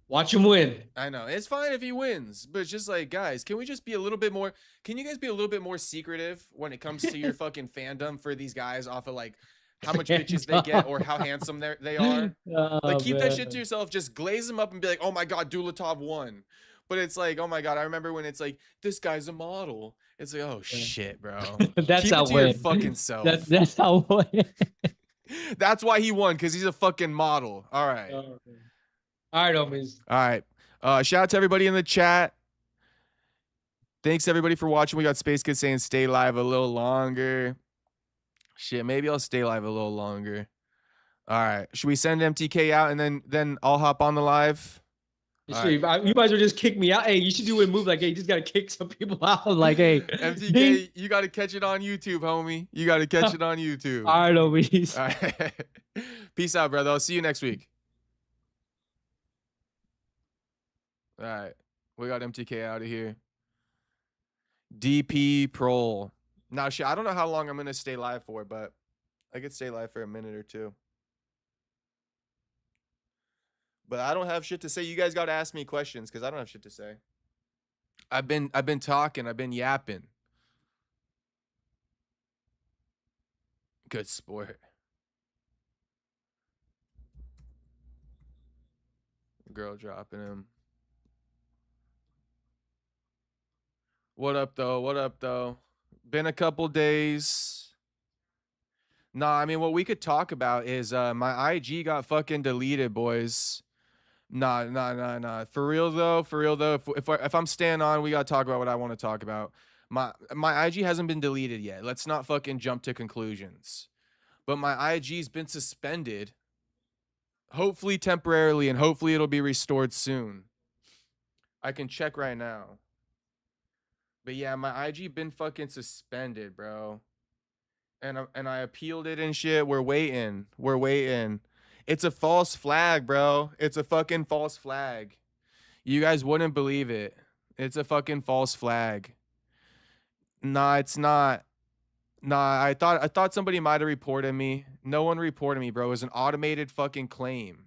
Watch him win. I know. It's fine if he wins, but it's just like, guys, can we just be a little bit more, can you guys be a little bit more secretive when it comes to your fucking fandom for these guys off of like how much bitches they get or how handsome they are? Like keep that shit to yourself, just glaze them up and be like, oh my God, Dulatov won. But it's like, oh my God, I remember when it's like, this guy's a model. It's like, oh shit, bro. That's keep how it to your fucking self. That's how That's why he won, because he's a fucking model. All right. All right, homies. All right. Shout out to everybody in the chat. Thanks everybody for watching. We got Space Kid saying stay live a little longer. Shit, maybe I'll stay live a little longer. All right. Should we send MTK out and then I'll hop on the live? You might as well just kick me out. Hey, you should do a move like, hey, you just gotta kick some people out. Like, hey, MTK, you gotta catch it on YouTube, homie. You gotta catch it on YouTube. All right, homies. All right. Peace out, brother. I'll see you next week. All right. We got MTK out of here. DP Prol. Now, shit, I don't know how long I'm gonna stay live for, but I could stay live for a minute or two. But I don't have shit to say. You guys got to ask me questions because I don't have shit to say. I've been talking. I've been yapping. Good sport. Girl dropping him. What up, though? What up, though? Been a couple days. Nah, I mean, what we could talk about is my IG got fucking deleted, boys. Nah. For real though. If I'm staying on, we gotta talk about what I want to talk about. My IG hasn't been deleted yet. Let's not fucking jump to conclusions. But my IG's been suspended. Hopefully temporarily, and hopefully it'll be restored soon. I can check right now. But yeah, my IG been fucking suspended, bro. And I appealed it and shit. We're waiting. It's a false flag, bro. It's a fucking false flag. You guys wouldn't believe it. It's a fucking false flag. Nah, it's not. Nah, I thought somebody might have reported me. No one reported me, bro. It was an automated fucking claim.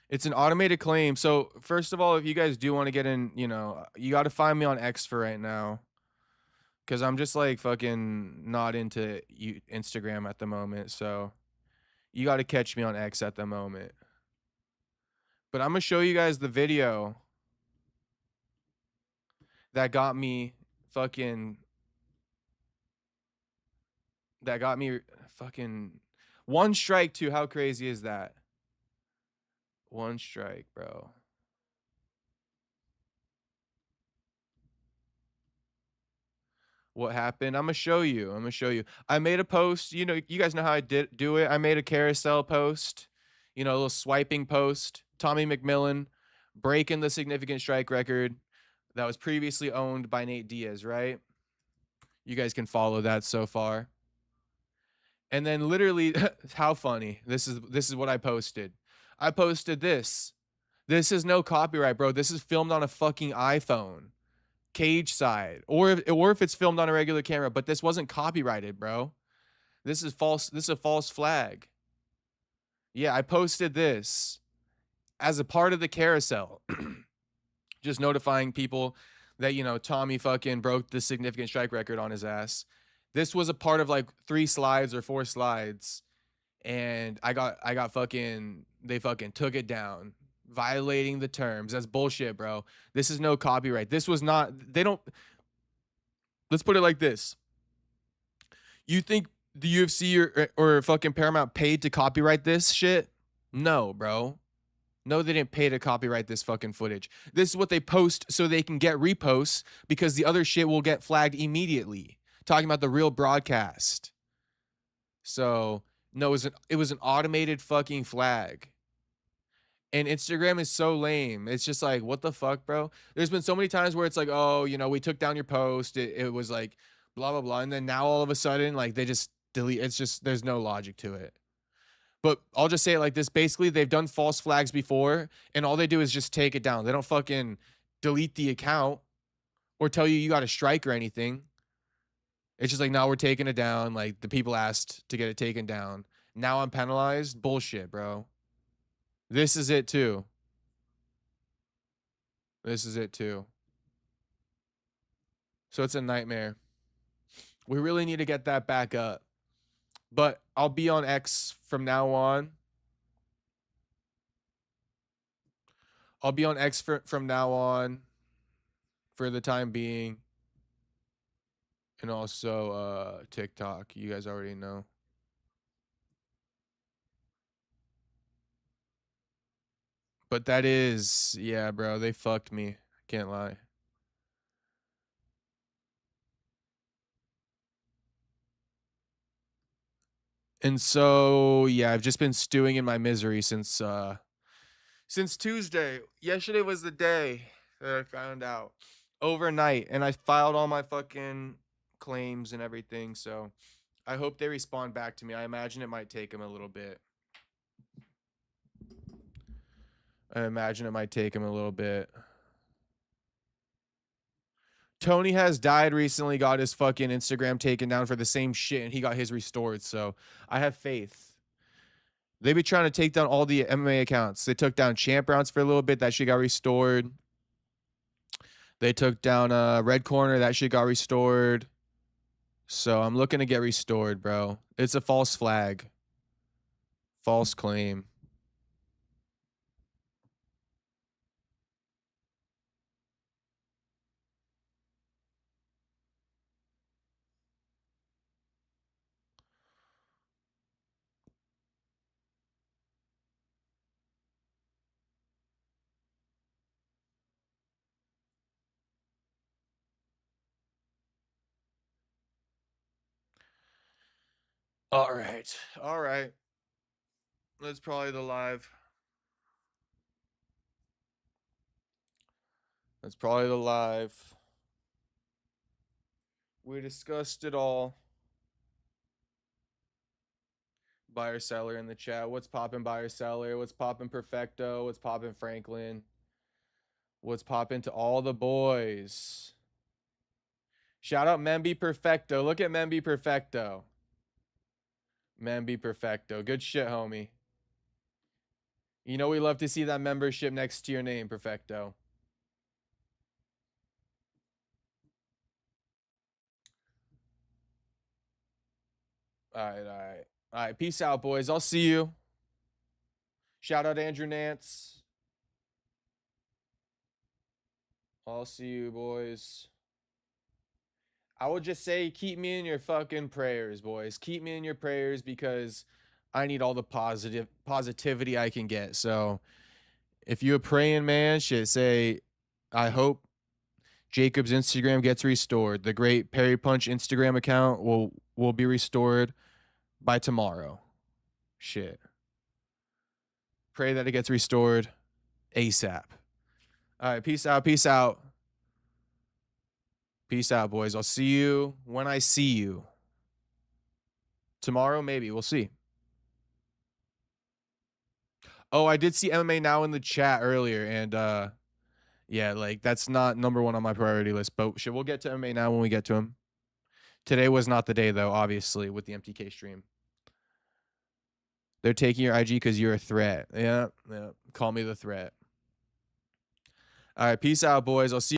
It's an automated claim. So, first of all, if you guys do want to get in, you know, you got to find me on X for right now. Because I'm just like fucking not into Instagram at the moment. So you got to catch me on X at the moment. But I'm going to show you guys the video that got me fucking one strike too. How crazy is that? One strike, bro. What happened? I'm gonna show you. I made a post. You know, you guys know how I do it. I made a carousel post, you know, a little swiping post. Tommy McMillan breaking the significant strike record that was previously owned by Nate Diaz, right? You guys can follow that so far. And then literally, how funny. This is what I posted. I posted this. This is no copyright, bro. This is filmed on a fucking iPhone, cage side, or if it's filmed on a regular camera. But this wasn't copyrighted, bro. This is false. This is a false flag. Yeah, I posted this as a part of the carousel, just notifying people that, you know, Tommy fucking broke the significant strike record on his ass. This was a part of like 3 slides or 4 slides, and I got fucking, they fucking took it down, violating the terms. That's bullshit, bro. This is no copyright. This was not, they don't, let's put it like this. You think the UFC or fucking Paramount paid to copyright this shit? No, bro. No, they didn't pay to copyright this fucking footage. This is what they post so they can get reposts, because the other shit will get flagged immediately. Talking about the real broadcast. So, no, it was an automated fucking flag. And Instagram is so lame. It's just like, what the fuck, bro? There's been so many times where it's like, oh, you know, we took down your post. It was like, blah, blah, blah. And then now all of a sudden, like, they just delete. It's just, there's no logic to it. But I'll just say it like this. Basically, they've done false flags before, and all they do is just take it down. They don't fucking delete the account or tell you got a strike or anything. It's just like, no, we're taking it down. Like, the people asked to get it taken down. Now I'm penalized. Bullshit, bro. This is it too. This is it too. So it's a nightmare. We really need to get that back up. But I'll be on X from now on. I'll be on X from now on for the time being. And also TikTok. You guys already know. But that is, yeah, bro, they fucked me. Can't lie. And so, yeah, I've just been stewing in my misery since Tuesday. Yesterday was the day that I found out. Overnight, and I filed all my fucking claims and everything, so I hope they respond back to me. I imagine it might take them a little bit. Tony has died recently, got his fucking Instagram taken down for the same shit, and he got his restored, so I have faith. They be trying to take down all the MMA accounts. They took down Champ Rounds for a little bit. That shit got restored. They took down Red Corner. That shit got restored. So I'm looking to get restored, bro. It's a false flag. False claim. All right. All right. That's probably the live. That's probably the live. We discussed it all. Buyer seller in the chat. What's poppin', buyer seller? What's poppin', Perfecto? What's poppin', Franklin? What's poppin' to all the boys? Shout out Memby Perfecto. Look at Memby Perfecto. Memby Perfecto. Good shit, homie. You know we love to see that membership next to your name, Perfecto. All right, all right. All right, peace out, boys. I'll see you. Shout out Andrew Nance. I'll see you, boys. I will just say, keep me in your fucking prayers, boys. Keep me in your prayers, because I need all the positivity I can get. So if you're a praying man, shit, say, I hope Jacob's Instagram gets restored. The great Perry Punch Instagram account will be restored by tomorrow. Shit. Pray that it gets restored ASAP. All right, peace out, peace out. Peace out, boys. I'll see you when I see you. Tomorrow, maybe. We'll see. Oh, I did see MMA Now in the chat earlier, and yeah, like that's not number one on my priority list. But shit, we'll get to MMA Now when we get to him. Today was not the day, though. Obviously, with the MTK stream, they're taking your IG because you're a threat. Yeah, yeah. Call me the threat. All right, peace out, boys. I'll see you.